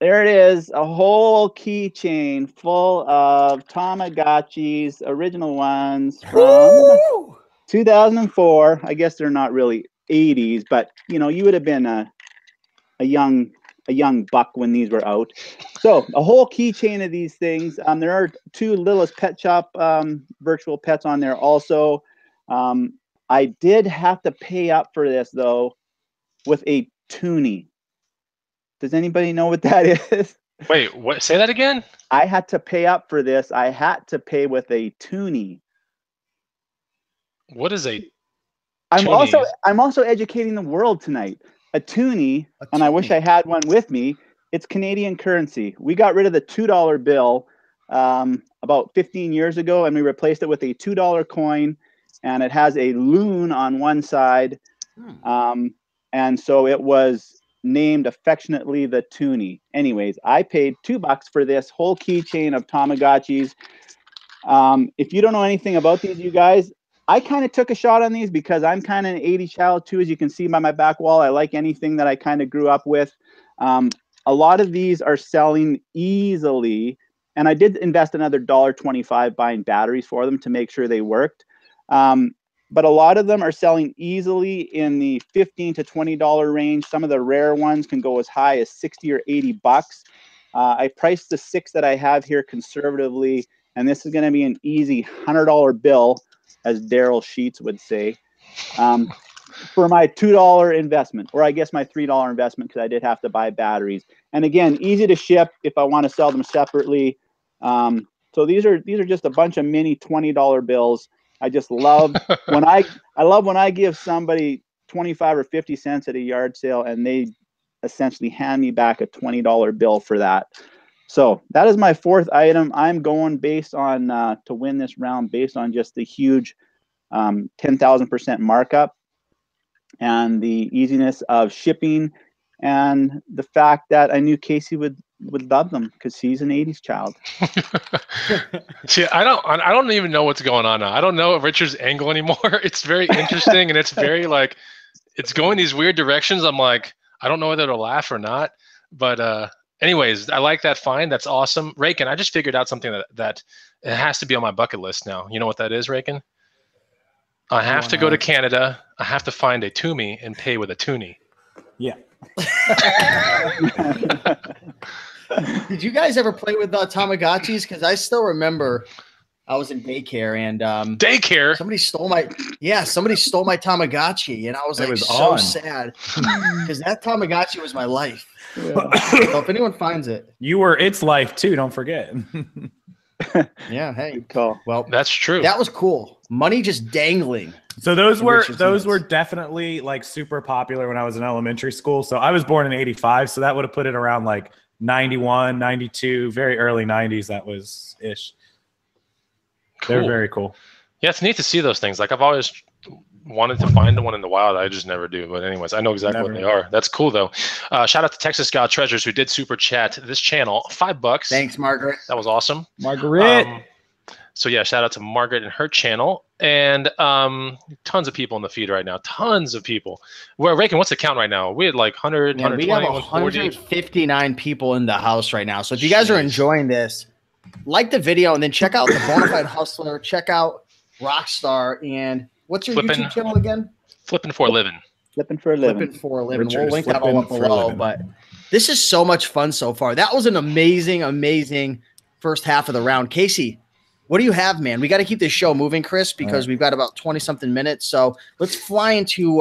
There it is, a whole keychain full of Tamagotchis, original ones from 2004. I guess they're not really 80s, but you know, you would have been a young buck when these were out. So a whole keychain of these things. There are 2 Littlest Pet Shop virtual pets on there also. I did have to pay up for this though with a toonie. Does anybody know what that is? Wait, what? Say that again? I had to pay up for this. I had to pay with a toonie. What is a I'm also educating the world tonight. A toonie, and I wish I had one with me. It's Canadian currency. We got rid of the $2 bill about 15 years ago, and we replaced it with a $2 coin, and it has a loon on one side. And so it was named affectionately the toonie. Anyways, I paid $2 for this whole keychain of Tamagotchis. If you don't know anything about these, you guys, I kind of took a shot on these because I'm kind of an 80s child too, as you can see by my back wall. I like anything that I kind of grew up with. A lot of these are selling easily, and I did invest another $1.25 buying batteries for them to make sure they worked. But a lot of them are selling easily in the $15 to $20 range. Some of the rare ones can go as high as 60 or 80 bucks. I priced the 6 that I have here conservatively, and this is going to be an easy $100 bill, as Daryl Sheets would say, for my $2 investment, or I guess my $3 investment, because I did have to buy batteries. And again, easy to ship if I want to sell them separately. So these are just a bunch of mini $20 bills. I just love when I give somebody 25 or 50 cents at a yard sale, and they essentially hand me back a $20 bill for that. So that is my 4th item. I'm going based on to win this round based on just the huge 10,000% markup and the easiness of shipping, and the fact that I knew Casey would love them because he's an 80s child. See, I don't even know what's going on now. I don't know Richard's angle anymore. It's very interesting, and it's very like it's going these weird directions. I'm like, I don't know whether to laugh or not, but anyways, I like that find. That's awesome. Raken, I just figured out something that it has to be on my bucket list now. You know what that is, Raken? I have to go to Canada. I have to find a Toomey and pay with a toonie. Yeah. Did you guys ever play with Tamagotchis? Because I still remember I was in daycare, and daycare. Somebody stole my Tamagotchi, and I was like so sad because that Tamagotchi was my life. Yeah. So if anyone finds it, you were its life too. Don't forget. Yeah. Hey. Good call. Well, that's true. That was cool. Money just dangling. So those were definitely like super popular when I was in elementary school. So I was born in '85, so that would have put it around like 91, 92, very early 90s. That was ish. Cool. They're very cool. Yeah, it's neat to see those things. Like I've always wanted to find one in the wild. I just never do. But anyways, I know exactly what they are. That's cool though. Shout out to Texas God Treasures who did super chat this channel, $5. Thanks, Margaret. That was awesome. Margaret. So yeah, shout out to Margaret and her channel, and tons of people in the feed right now. Tons of people. Well, Raken, what's the count right now? We had like 100, Man, 120, we have 140. 159 people in the house right now. So if you guys are enjoying this, like the video and then check out the Bonafide Hustler. Check out Rockstar, and what's your YouTube channel again? Flippin4ALivin. Flippin4ALivin. Flippin4ALivin. We'll link that all up below. But this is so much fun so far. That was an amazing first half of the round. Casey, what do you have, man? We got to keep this show moving, Chris, because we've got about 20-something minutes. So let's fly into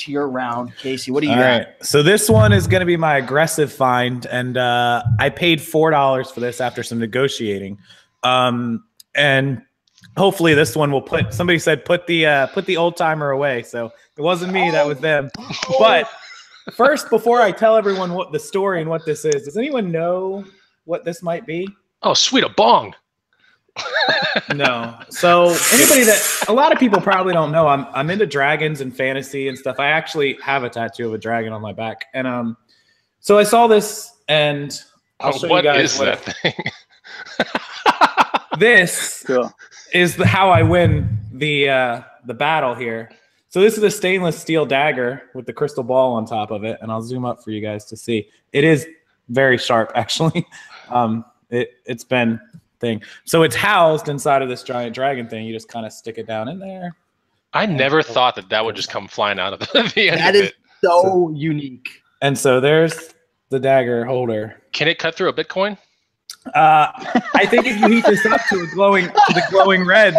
your round, Casey. What do you got? Right. So this one is going to be my aggressive find, and I paid $4 for this after some negotiating. And hopefully this one will put. Somebody said put the old timer away. So it wasn't me. That was them. But first, before I tell everyone what the story and what this is, does anyone know what this might be? Oh, sweet, a bong. No. So anybody that a lot of people probably don't know, I'm into dragons and fantasy and stuff. I actually have a tattoo of a dragon on my back. And so I saw this, and I'll show you guys what is that thing. This is how I win the battle here. So this is a stainless steel dagger with the crystal ball on top of it, and I'll zoom up for you guys to see. It is very sharp, actually. It's been thing. So it's housed inside of this giant dragon thing. You just kind of stick it down in there. I never thought that would just come flying out of the end. That is so unique. And so there's the dagger holder. Can it cut through a Bitcoin? I think if you heat this up to the glowing red,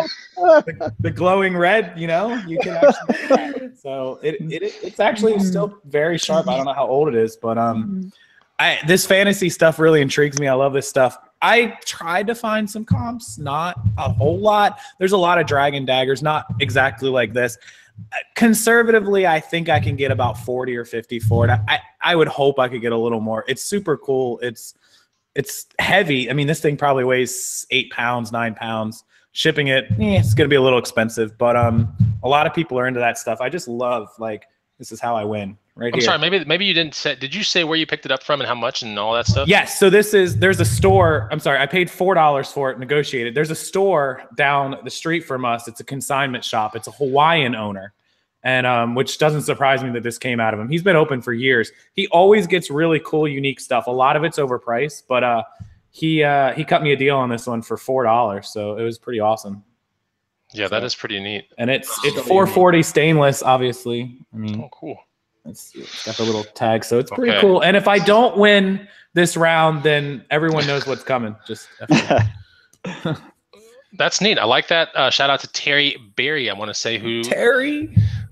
the glowing red, you know, you can actually. So it's actually still very sharp. I don't know how old it is, but this fantasy stuff really intrigues me. I love this stuff. I tried to find some comps, not a whole lot. There's a lot of dragon daggers, not exactly like this. Conservatively, I think I can get about 40 or 50 for it. I would hope I could get a little more. It's super cool. It's heavy. I mean, this thing probably weighs 8 pounds, 9 pounds. Shipping it, it's going to be a little expensive, but a lot of people are into that stuff. I just love, like, this is how I win right here. I'm sorry, maybe you didn't say, did you say where you picked it up from and how much and all that stuff? Yes, so there's a store, I'm sorry, I paid $4 for it, negotiated. There's a store down the street from us. It's a consignment shop. It's a Hawaiian owner, and which doesn't surprise me that this came out of him. He's been open for years. He always gets really cool, unique stuff. A lot of it's overpriced, but he cut me a deal on this one for $4, so it was pretty awesome. Yeah, that is pretty neat. And it's 440 stainless, obviously. I mean, oh, cool. It's got the little tag, so it's pretty cool. And if I don't win this round, then everyone knows what's coming. Just that's neat. I like that. Shout out to Terry Berry. I want to say who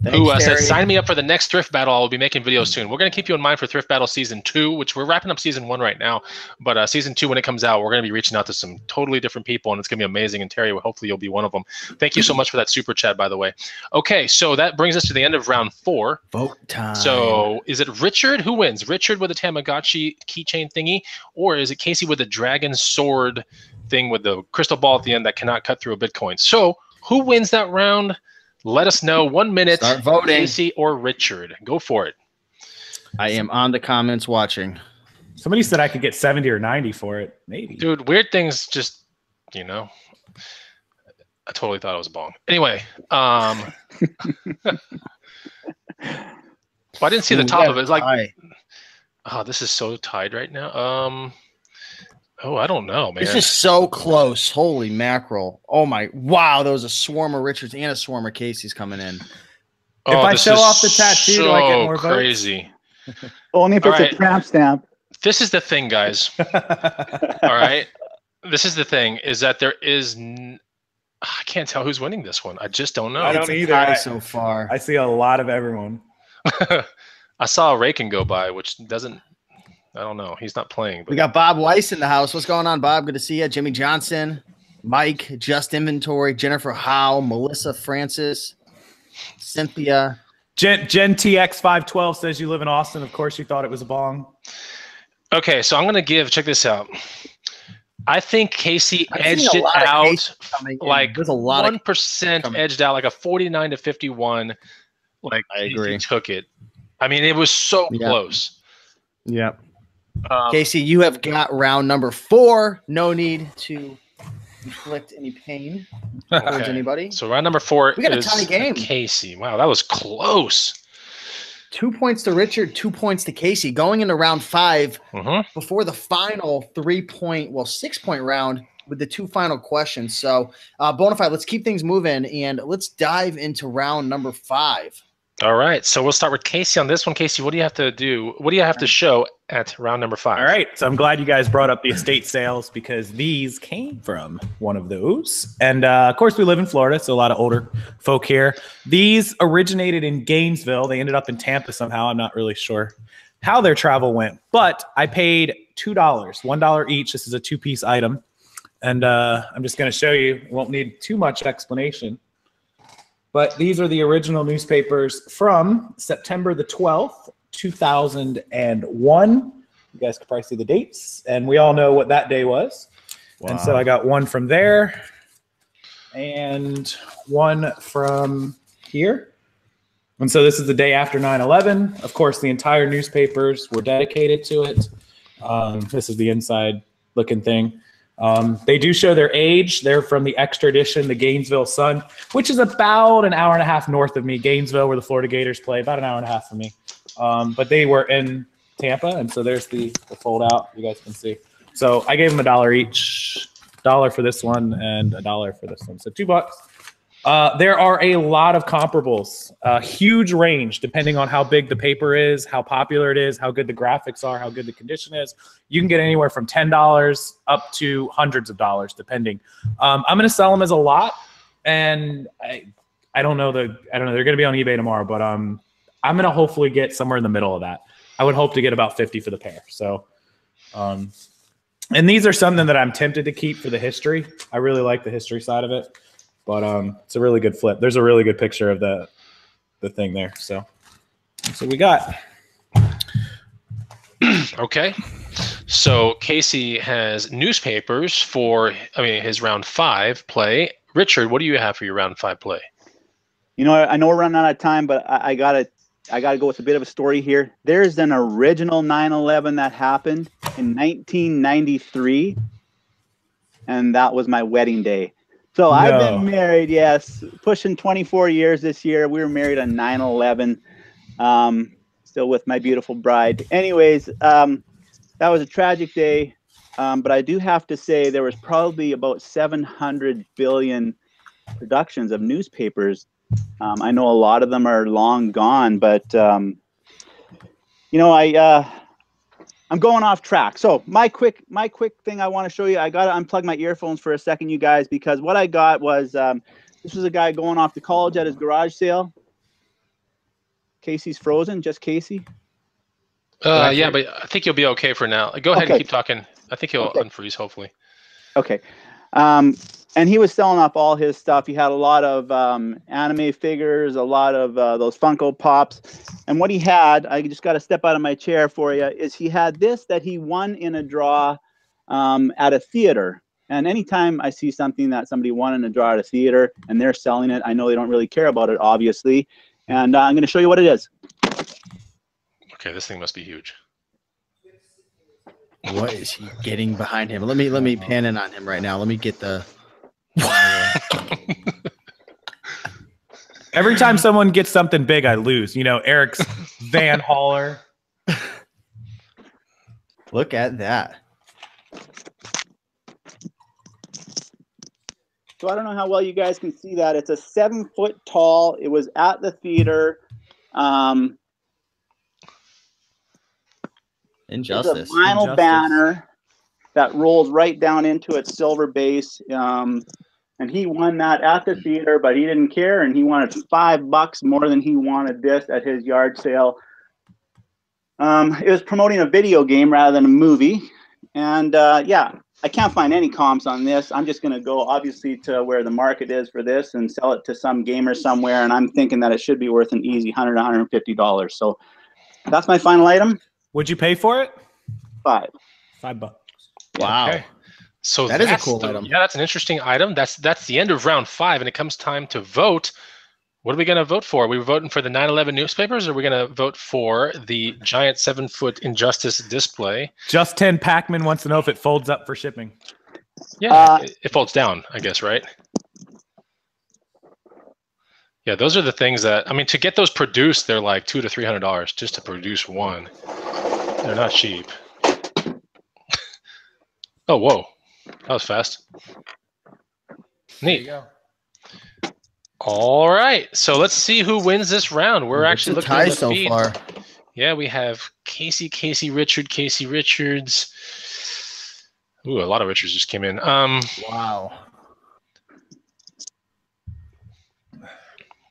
Thanks, said, sign me up for the next Thrift Battle. I'll be making videos soon. We're going to keep you in mind for Thrift Battle Season 2, which we're wrapping up Season 1 right now. But Season 2, when it comes out, we're going to be reaching out to some totally different people, and it's going to be amazing. And Terry, hopefully you'll be one of them. Thank you so much for that super chat, by the way. Okay, so that brings us to the end of round 4. Vote time. So is it Richard? Who wins? Richard with a Tamagotchi keychain thingy, or is it Casey with a dragon sword thing with the crystal ball at the end that cannot cut through a Bitcoin? So who wins that round? Let us know. 1 minute. Start voting. Casey or Richard. Go for it. I am on the comments watching. Somebody said I could get 70 or 90 for it. Maybe. Dude, weird things just, you know. I totally thought it was a bong. Anyway. I didn't see the top of it. It's like, oh, this is so tied right now. Oh, I don't know, man. This is so close. Holy mackerel. Oh, my. Wow, there was a swarm of Richards and a swarm of Casey's coming in. Oh, if I show off the tattoo, do I get more votes? Crazy. Only if it's a tramp stamp. This is the thing, guys. All right? This is the thing, is that there is... I can't tell who's winning this one. I just don't know. I don't either. So far. I see a lot of everyone. I saw a Raken go by, which doesn't... I don't know. He's not playing. But... We got Bob Weiss in the house. What's going on, Bob? Good to see you. Jimmy Johnson, Mike, Just Inventory, Jennifer Howe, Melissa Francis, Cynthia. Gen TX512 says you live in Austin. Of course, you thought it was a bong. Okay, so I'm going to give, check this out. I think Casey edged it out like 1% edged out, like a 49 to 51. Like, I agree. He took it. I mean, it was so close. Yep. Casey, you have got round number 4. No need to inflict any pain towards anybody. So round number 4 we got a tie game. Casey. Wow, that was close. 2 points to Richard, 2 points to Casey. Going into round 5 before the final 6-point round with the 2 final questions. So Bonafide, let's keep things moving and let's dive into round number 5. All right, so we'll start with Casey on this one. Casey, what do you have to do? What do you have to show at round number 5? All right, so I'm glad you guys brought up the estate sales because these came from one of those. And, of course, we live in Florida, so a lot of older folk here. These originated in Gainesville. They ended up in Tampa somehow. I'm not really sure how their travel went. But I paid $2, $1 each. This is a 2-piece item. And I'm just going to show you. Won't need too much explanation. But these are the original newspapers from September the 12th, 2001. You guys can probably see the dates. And we all know what that day was. Wow. And so I got one from there and one from here. And so this is the day after 9/11. Of course, the entire newspapers were dedicated to it. This is the inside looking thing. They do show their age. They're from the extra edition, the Gainesville Sun, which is about an hour and a half north of me. Gainesville, where the Florida Gators play, about an hour and a half from me. But they were in Tampa, and so there's the fold out. You guys can see. So I gave them $1 each, $1 for this one and $1 for this one. So $2. There are a lot of comparables, a huge range depending on how big the paper is, how popular it is, how good the graphics are, how good the condition is. You can get anywhere from $10 up to hundreds of dollars, depending. I'm going to sell them as a lot, and I don't know. They're going to be on eBay tomorrow, but I'm going to hopefully get somewhere in the middle of that. I would hope to get about 50 for the pair. So And these are something that I'm tempted to keep for the history. I really like the history side of it, but it's a really good flip. There's a really good picture of the thing there. So that's what we got. Okay. So Casey has newspapers for, his round 5 play. Richard, what do you have for your round 5 play? You know, I know we're running out of time, but I gotta go with a bit of a story here. There's an original 9/11 that happened in 1993, and that was my wedding day. So I've been married, yes, pushing 24 years this year. We were married on 9/11, still with my beautiful bride. Anyways, that was a tragic day, but I do have to say there was probably about 700 billion productions of newspapers. I know a lot of them are long gone, but you know, I'm going off track. So my quick thing I want to show you. I got to unplug my earphones for a second, you guys, because what I got was this was a guy going off to college at his garage sale. Casey's frozen, just Casey. Yeah, but I think you'll be okay for now. Go ahead and keep talking. I think he'll unfreeze, hopefully. Okay. And he was selling off all his stuff. He had a lot of anime figures, a lot of those Funko Pops. And what he had, I just got to step out of my chair for you, is he had this that he won in a draw at a theater. And anytime I see something that somebody won in a draw at a theater and they're selling it, I know they don't really care about it, obviously. And I'm going to show you what it is. Okay, this thing must be huge. What is he getting behind him? Let me pan in on him right now. Let me get the. Every time someone gets something big, I lose. You know, Eric's Van Hauler. Look at that. So I don't know how well you guys can see that. It's a 7 foot tall. It was at the theater. Injustice. It's a vinyl banner that rolls right down into its silver base. And he won that at the theater, but he didn't care, and he wanted $5 more than he wanted this at his yard sale. It was promoting a video game rather than a movie. And yeah, I can't find any comps on this. I'm just going to go, obviously, to where the market is for this and sell it to some gamer somewhere, and I'm thinking that it should be worth an easy $100, $150. So that's my final item. Would you pay for it? $5. $5. Wow. Okay. So that is a cool item. Yeah, that's an interesting item. That's the end of round 5, and it comes time to vote. What are we going to vote for? Are we voting for the 9/11 newspapers, or are we going to vote for the giant 7 foot Injustice display? Just 10 Pac-Man wants to know if it folds up for shipping. Yeah, it folds down, I guess, right? Yeah, those are the things that, I mean, to get those produced, they're like $200 to $300 just to produce one. They're not cheap. Oh, whoa. That was fast. Neat. There you go. All right. So let's see who wins this round. We're actually looking at the so feed. far. Yeah, we have Casey Richards. Ooh, a lot of Richards just came in. Wow.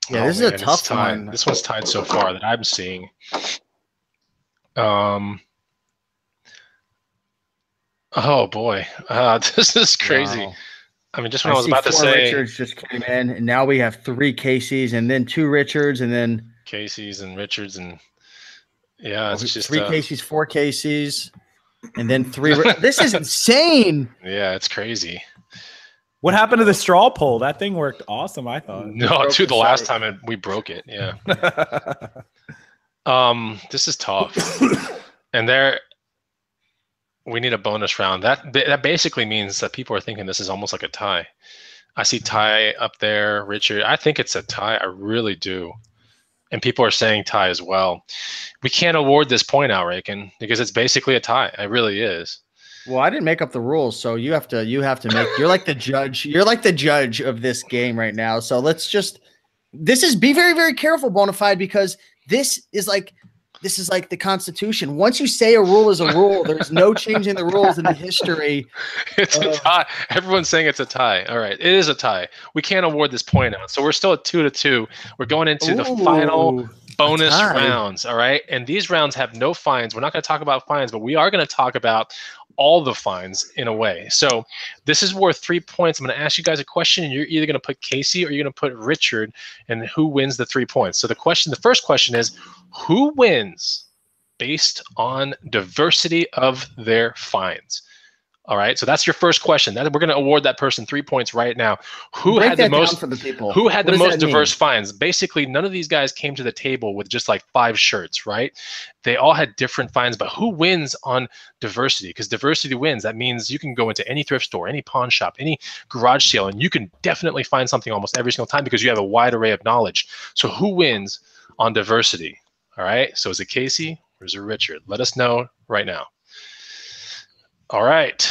Yeah, this is a tough one. This one's tied so far that I'm seeing. Oh boy, this is crazy. Wow. I mean, just when I was about to say, Richards just came in, and now we have 3 Caseys, and then 2 Richards, and then Caseys and Richards, and yeah, it's just 3 Caseys, 4 Caseys, and then 3. This is insane. Yeah, it's crazy. What happened to the straw poll? That thing worked awesome, I thought. No, the last time we broke it. Yeah. This is tough, and we need a bonus round. That basically means that people are thinking this is almost like a tie. I see tie up there, Richard. I think it's a tie. I really do. And people are saying tie as well. We can't award this point out, Raken, because it's basically a tie. It really is. Well, I didn't make up the rules, so you have to make. You're like the judge. You're like the judge of this game right now. So let's just. Be very, very careful, Bonafide, because this is like the Constitution. Once you say a rule is a rule, there's no changing the rules in the history. It's a tie. Everyone's saying it's a tie. All right, it is a tie. We can't award this point out, so we're still at 2-2. We're going into the final bonus rounds. All right. And these rounds have no fines. We're not going to talk about fines, but we are going to talk about all the fines in a way. So this is worth 3 points. I'm going to ask you guys a question, and you're either going to put Casey or you're going to put Richard, and who wins the 3 points. So the first question is, who wins based on diversity of their fines? All right, so that's your first question. We're going to award that person 3 points right now. Who had the most diverse finds? Basically, none of these guys came to the table with just like 5 shirts, right? They all had different finds, but who wins on diversity? Because diversity wins. That means you can go into any thrift store, any pawn shop, any garage sale, and you can definitely find something almost every single time because you have a wide array of knowledge. So who wins on diversity? All right, so is it Casey or is it Richard? Let us know right now. All right,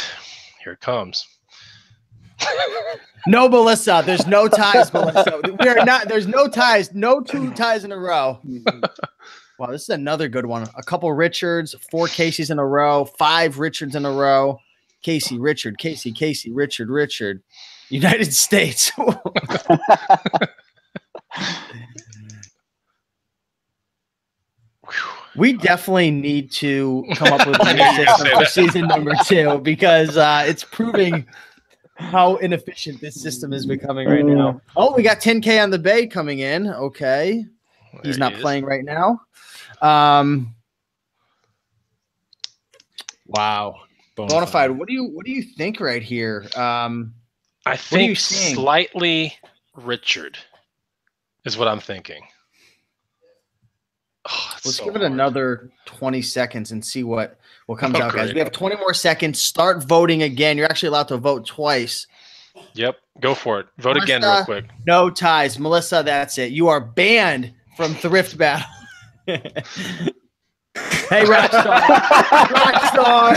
here it comes. No, Melissa. There's no ties, Melissa. We are not. There's no ties. No 2 ties in a row. Wow, this is another good one. A couple Richards, 4 Caseys in a row, 5 Richards in a row. Casey, Richard, Casey, Casey, Richard, Richard. United States. We definitely need to come up with a new system for season number 2 because it's proving how inefficient this system is becoming right now. Oh, we got 10K on the Bay coming in. Okay. He's not playing right now. Wow. Bonafide, what do you think right here? I think slightly Richard is what I'm thinking. Oh, let's give it another 20 seconds and see what comes out, guys. We have 20 more seconds. Start voting again. You're actually allowed to vote twice. Yep, go for it. Vote Melissa, again real quick. No ties. Melissa, that's it. You are banned from Thrift Battle. Hey, Rockstar. Rockstar.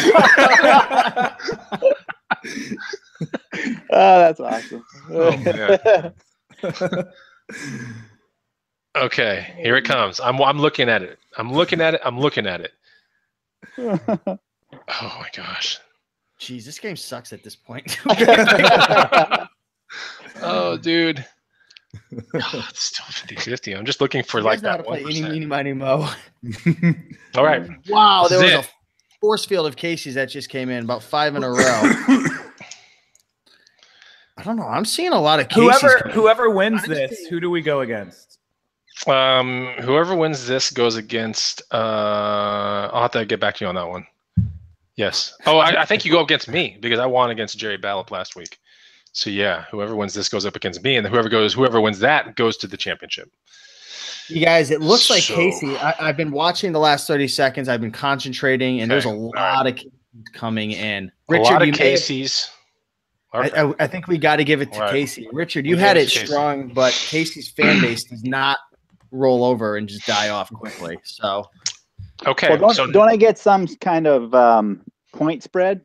Oh, that's awesome. Oh, okay, here it comes. I'm looking at it. I'm looking at it. Oh my gosh. Jeez, this game sucks at this point. Oh, dude. Oh, it's still 50-50. I'm just looking for like that 1%. Eeny, miny, mo. All right. Wow, there was a force field of Casey's that just came in, about 5 in a row. I don't know. I'm seeing a lot of Casey's. Whoever wins this, who do we go against? Whoever wins this goes against. I'll have to get back to you on that one. Yes. Oh, I think you go against me because I won against Jerry Ballop last week. So yeah, whoever wins this goes up against me, and whoever wins that goes to the championship. You guys, it looks like Casey. I've been watching the last 30 seconds. I've been concentrating, and there's a lot of Caseys coming in. Richard, a lot of Casey's. I think we got to give it to Casey. Richard, you had it strong, but Casey's fan base does not roll over and just die off quickly. So, okay. Well, don't I get some kind of point spread?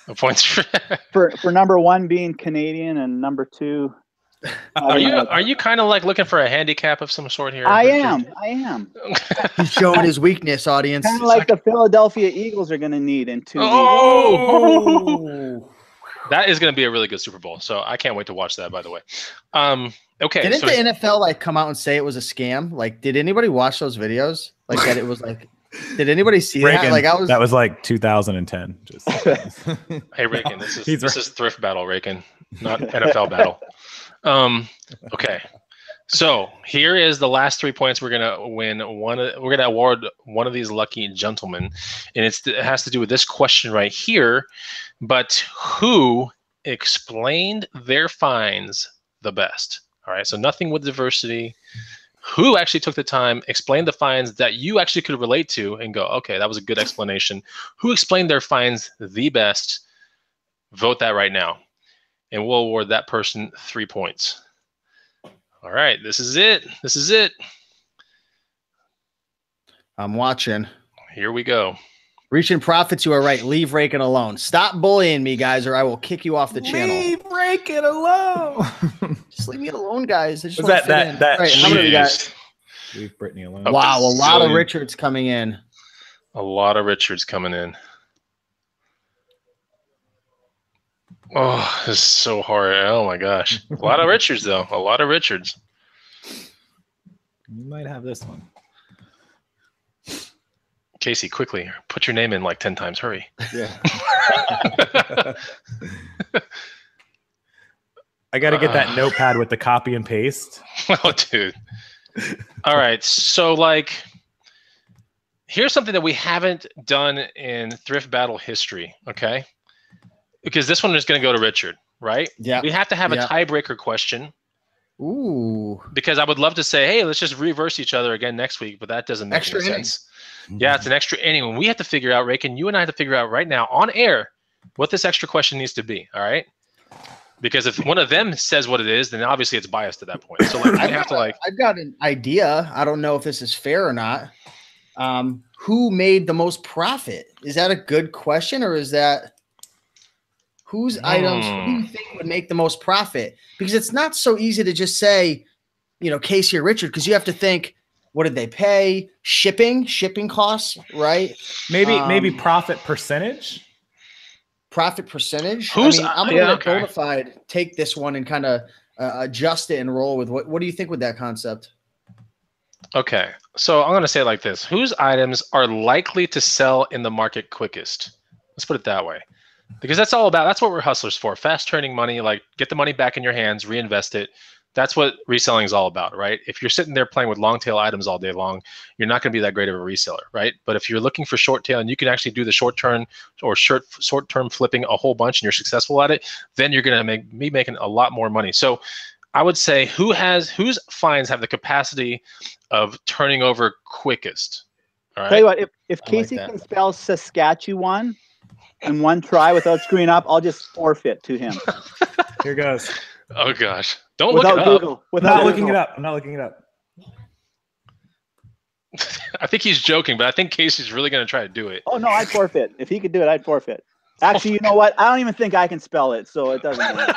A point spread for number 1 being Canadian and number 2. Are you kind of like looking for a handicap of some sort here? I am. He's showing his weakness, audience. Kind of like the Philadelphia Eagles are going to need in 2 weeks. Oh! That is going to be a really good Super Bowl. So I can't wait to watch that, by the way. Okay. Didn't the NFL like come out and say it was a scam? Like, did anybody watch those videos? Like that it was like, did anybody see that? Like that was like 2010. Just. Hey, Reagan, this is Thrift Battle, Reagan, not NFL Battle. Okay. So here is the last 3 points. We're gonna win one. We're gonna award one of these lucky gentlemen, and it has to do with this question right here. But who explained their finds the best? All right. So nothing with diversity. Who actually took the time, explained the finds that you actually could relate to, and go, okay, that was a good explanation. Who explained their finds the best? Vote that right now, and we'll award that person 3 points. All right, this is it. This is it. I'm watching. Here we go. Reaching profits, you are right. Leave Rakin alone. Stop bullying me, guys, or I will kick you off the channel. Leave Rakin alone. Just leave me alone, guys. I just was that right, how many guys? Leave Brittany alone. Wow, a lot of Richards coming in. A lot of Richards coming in. Oh, this is so hard. Oh my gosh. A lot of Richards though. A lot of Richards. You might have this one. Casey, quickly, put your name in like 10 times. Hurry. Yeah. I got to get that notepad with the copy and paste. Oh, dude. All right. So, like, here's something that we haven't done in Thrift Battle history, okay? Because this one is going to go to Richard, right? Yeah. We have to have a tiebreaker question. Ooh. Because I would love to say, hey, let's just reverse each other again next week, but that doesn't make any sense. Yeah, it's an extra inning. We have to figure out, Rake, and you and I have to figure out right now on air what this extra question needs to be, all right? Because if one of them says what it is, then obviously it's biased at that point. So like, I've got an idea. I don't know if this is fair or not. Who made the most profit? Is that a good question, or is that whose items who do you think would make the most profit? Because it's not so easy to just say, you know, Casey or Richard, because you have to think, what did they pay? Shipping costs, right? Maybe profit percentage. Profit percentage. Who's, I'm going to let Bonafide take this one and kind of adjust it and roll with what do you think with that concept? Okay, so I'm going to say it like this. Whose items are likely to sell in the market quickest? Let's put it that way. Because that's what we're hustlers for. Fast turning money, like get the money back in your hands, reinvest it. That's what reselling is all about, right? If you're sitting there playing with long tail items all day long, you're not going to be that great of a reseller, right? But if you're looking for short tail and you can actually do the short term flipping a whole bunch and you're successful at it, then you're going to be making a lot more money. So I would say whose finds have the capacity of turning over quickest? All right. Tell you what, if Casey can spell Saskatchewan in one try without screwing up, I'll just forfeit to him. Here goes. Oh gosh. Don't look it up. I'm not looking it up. I'm not looking it up. I think he's joking, but I think Casey's really going to try to do it. Oh, no, I'd forfeit. If he could do it, I'd forfeit. Actually, you know what? I don't even think I can spell it, so it doesn't matter.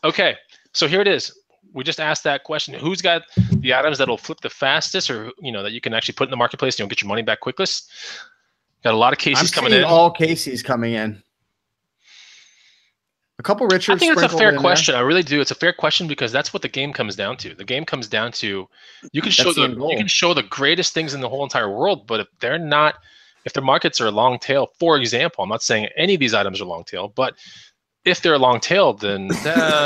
Okay, so here it is. We just asked that question. Who's got the items that'll flip the fastest, or that you can actually put in the marketplace and you'll get your money back quickest? Got a lot of Casey's coming in. All Casey's coming in. A couple Richards. I think it's a fair question. I really do. It's a fair question because that's what the game comes down to. The game comes down to you can show the greatest things in the whole entire world, but if the markets are long tail, for example, I'm not saying any of these items are long tail, but if they're long tail, then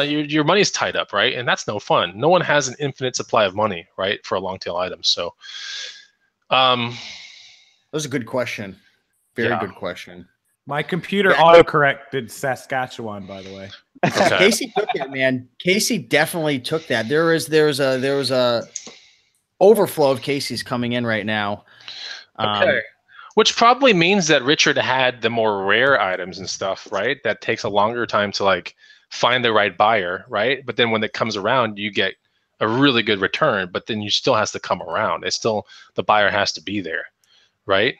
your money's tied up, right? And that's no fun. No one has an infinite supply of money, right, for a long tail item. So, that was a good question. Very good question. My computer auto-corrected Saskatchewan, by the way. Okay. Casey took that, man. Casey definitely took that. There was a overflow of Casey's coming in right now. Okay. Which probably means that Richard had the more rare items and stuff, right? That takes a longer time to like find the right buyer, right? But then when it comes around, you get a really good return, but then you still has to come around. It's still, the buyer has to be there, right?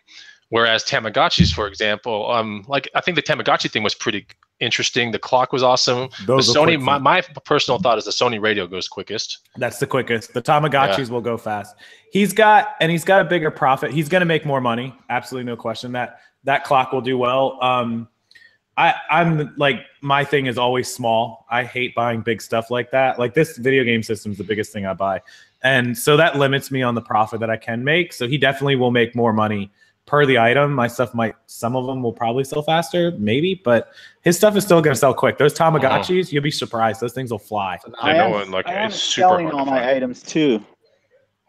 Whereas Tamagotchis, for example, I think the Tamagotchi thing was pretty interesting. The clock was awesome. Those the Sony, my personal thought is the Sony radio goes quickest. That's the quickest. The Tamagotchis will go fast. He's got a bigger profit. He's going to make more money. Absolutely no question. That clock will do well. I'm like, my thing is always small. I hate buying big stuff like that. Like this video game system is the biggest thing I buy. And so that limits me on the profit that I can make. So he definitely will make more money per the item. My stuff some of them will probably sell faster, maybe, but his stuff is still going to sell quick. Those Tamagotchis, you'll be surprised. Those things will fly. I know, it's super hard selling all my items too.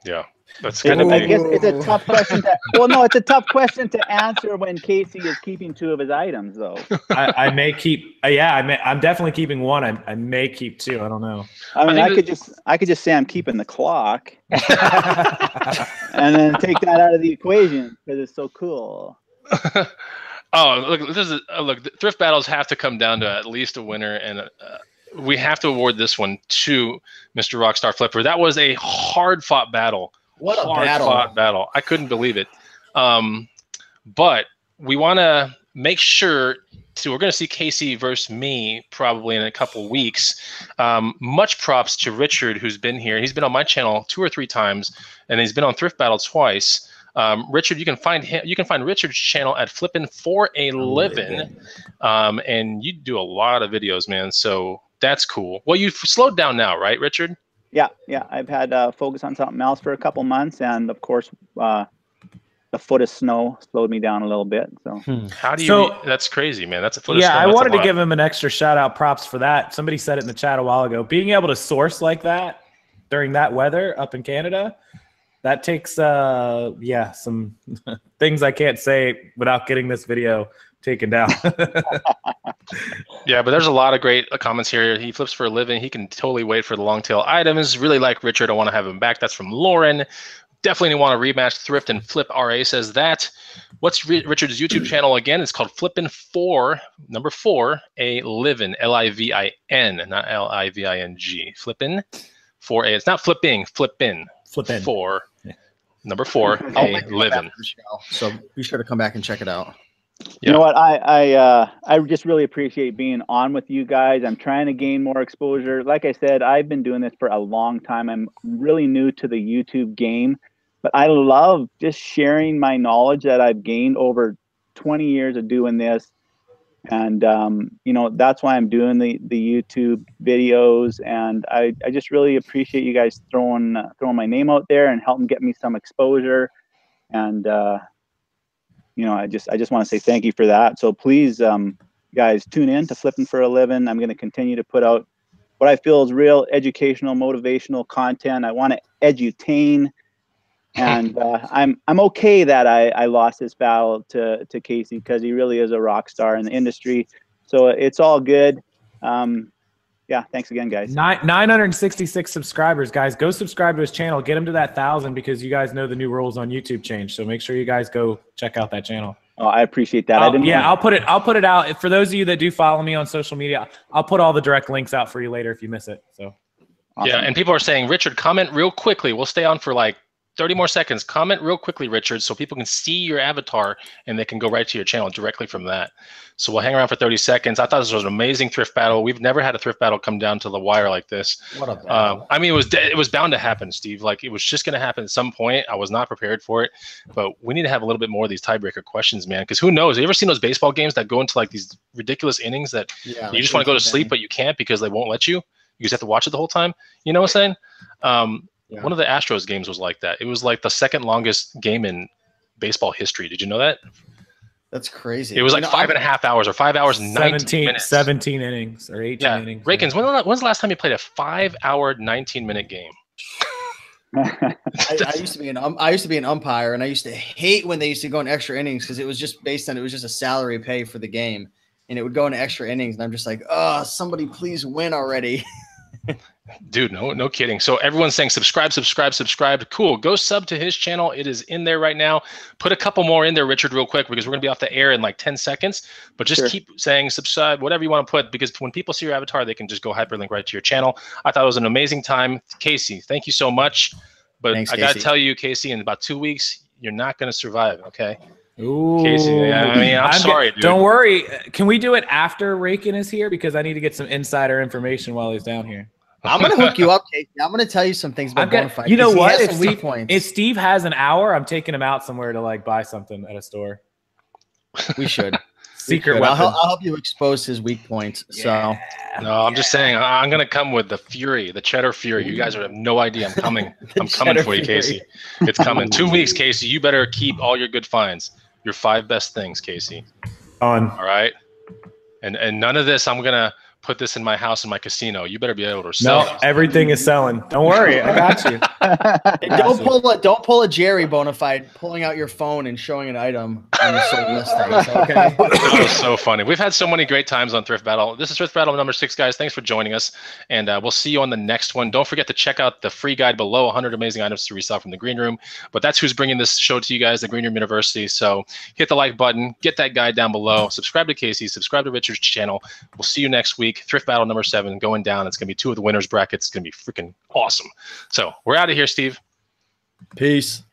Yeah, that's going to be. I guess it's a tough question. It's a tough question to answer when Casey is keeping 2 of his items, though. I may keep. I'm definitely keeping 1. I may keep 2. I don't know. I mean, I could just say I'm keeping the clock, and then take that out of the equation because it's so cool. Oh, look! Thrift battles have to come down to at least a winner, and we have to award this one to Mr. Rockstar Flipper. That was a hard-fought battle. What a hard-fought battle! I couldn't believe it. But we want to make sure we're going to see Casey versus me probably in a couple weeks. Much props to Richard, who's been here. He's been on my channel 2 or 3 times, and he's been on Thrift Battle twice. Richard, you can find him. You can find Richard's channel at Flippin4ALivin, and you do a lot of videos, man. So that's cool. Well, you've slowed down now, right, Richard? Yeah. I've had focus on something else for a couple months, and of course, a foot of snow slowed me down a little bit. So how do you? That's crazy, man. That's a foot of snow. Yeah, I wanted to give him an extra shout out, props for that. Somebody said it in the chat a while ago. Being able to source like that during that weather up in Canada, that takes some things I can't say without getting this video taken down. Yeah, but there's a lot of great comments here. He flips for a living. He can totally wait for the long tail items. Really like Richard. I want to have him back. That's from Lauren. Definitely want to rematch Thrift, and Flip RA says that. What's Richard's YouTube channel again? It's called Flippin4ALivin, L-I-V-I-N, not L-I-V-I-N-G. Flippin4A. It's not flipping, Flippin. Flippin. 4. Number 4, a living. So be sure to come back and check it out. You know what? I just really appreciate being on with you guys. I'm trying to gain more exposure. Like I said, I've been doing this for a long time. I'm really new to the YouTube game, but I love just sharing my knowledge that I've gained over 20 years of doing this. And, you know, that's why I'm doing the YouTube videos. And I just really appreciate you guys throwing my name out there and helping get me some exposure. And, you know, I just want to say thank you for that. So please, guys, tune in to Flippin4ALivin. I'm going to continue to put out what I feel is real educational, motivational content. I want to edutain, and I'm okay that I lost this battle to Casey, because he really is a rock star in the industry. So it's all good. Yeah, thanks again, guys. 966 subscribers, guys. Go subscribe to his channel. Get him to that 1,000, because you guys know the new rules on YouTube change. So make sure you guys go check out that channel. Oh, I appreciate that. I'll put it out for those of you that do follow me on social media. I'll put all the direct links out for you later if you miss it. So awesome. Yeah, and people are saying, Richard, comment real quickly. We'll stay on for like 30 more seconds. Comment real quickly, Richard, so people can see your avatar and they can go right to your channel directly from that. So we'll hang around for 30 seconds. I thought this was an amazing thrift battle. We've never had a thrift battle come down to the wire like this. What a battle. I mean, it was bound to happen, Steve. Like, it was just going to happen at some point. I was not prepared for it, but we need to have a little bit more of these tiebreaker questions, man. Because who knows? Have you ever seen those baseball games that go into like these ridiculous innings that you just want to go to sleep, but you can't because they won't let you? You just have to watch it the whole time. You know what I'm saying? One of the Astros games was like that. It was like the second longest game in baseball history. Did you know that? That's crazy. It was like 5.5 hours or 5 hours and 19 minutes. 17 innings or 18 innings. Rakins, when's the last time you played a 5-hour, 19-minute game? I used to be an umpire, and I used to hate when they used to go in extra innings, because it was just based on, it was just a salary pay for the game, and it would go into extra innings, and I'm just like, oh, somebody please win already. Dude, no kidding. So everyone's saying subscribe. Cool. Go sub to his channel. It is in there right now. Put a couple more in there, Richard, real quick, because we're going to be off the air in like 10 seconds. But just keep saying subscribe, whatever you want to put, because when people see your avatar, they can just go hyperlink right to your channel. I thought it was an amazing time. Casey, thank you so much. But thanks, I got to tell you, Casey, in about 2 weeks, you're not going to survive, okay? Ooh. Casey, I mean, I'm sorry, dude. Don't worry. Can we do it after Rakin is here? Because I need to get some insider information while he's down here. I'm going to hook you up, Casey. I'm going to tell you some things about Bonafide. You know what? If Steve has an hour, I'm taking him out somewhere to like buy something at a store. We should. Secret weapon. I'll help you expose his weak points. So no, I'm just saying, I'm going to come with the fury, the cheddar fury. You guys have no idea I'm coming. I'm coming for you, Casey. It's coming. 2 weeks, Casey. You better keep all your good finds. Your 5 best things, Casey. All right? And none of this, I'm going to put this in my house in my casino. You better be able to sell. No, everything is selling. Don't worry, I got you. Don't pull a Jerry Bonafide pulling out your phone and showing an item on your sold listings. Okay, that was so funny. We've had so many great times on Thrift Battle. This is Thrift Battle number 6, guys. Thanks for joining us, and we'll see you on the next one. Don't forget to check out the free guide below, 100 amazing items to resell from the Green Room. But that's who's bringing this show to you guys, the Green Room University. So hit the like button, get that guide down below, subscribe to Casey, subscribe to Richard's channel. We'll see you next week. Thrift Battle number 7 going down. It's going to be 2 of the winners brackets. It's going to be freaking awesome. So we're out of here, Steve. Peace.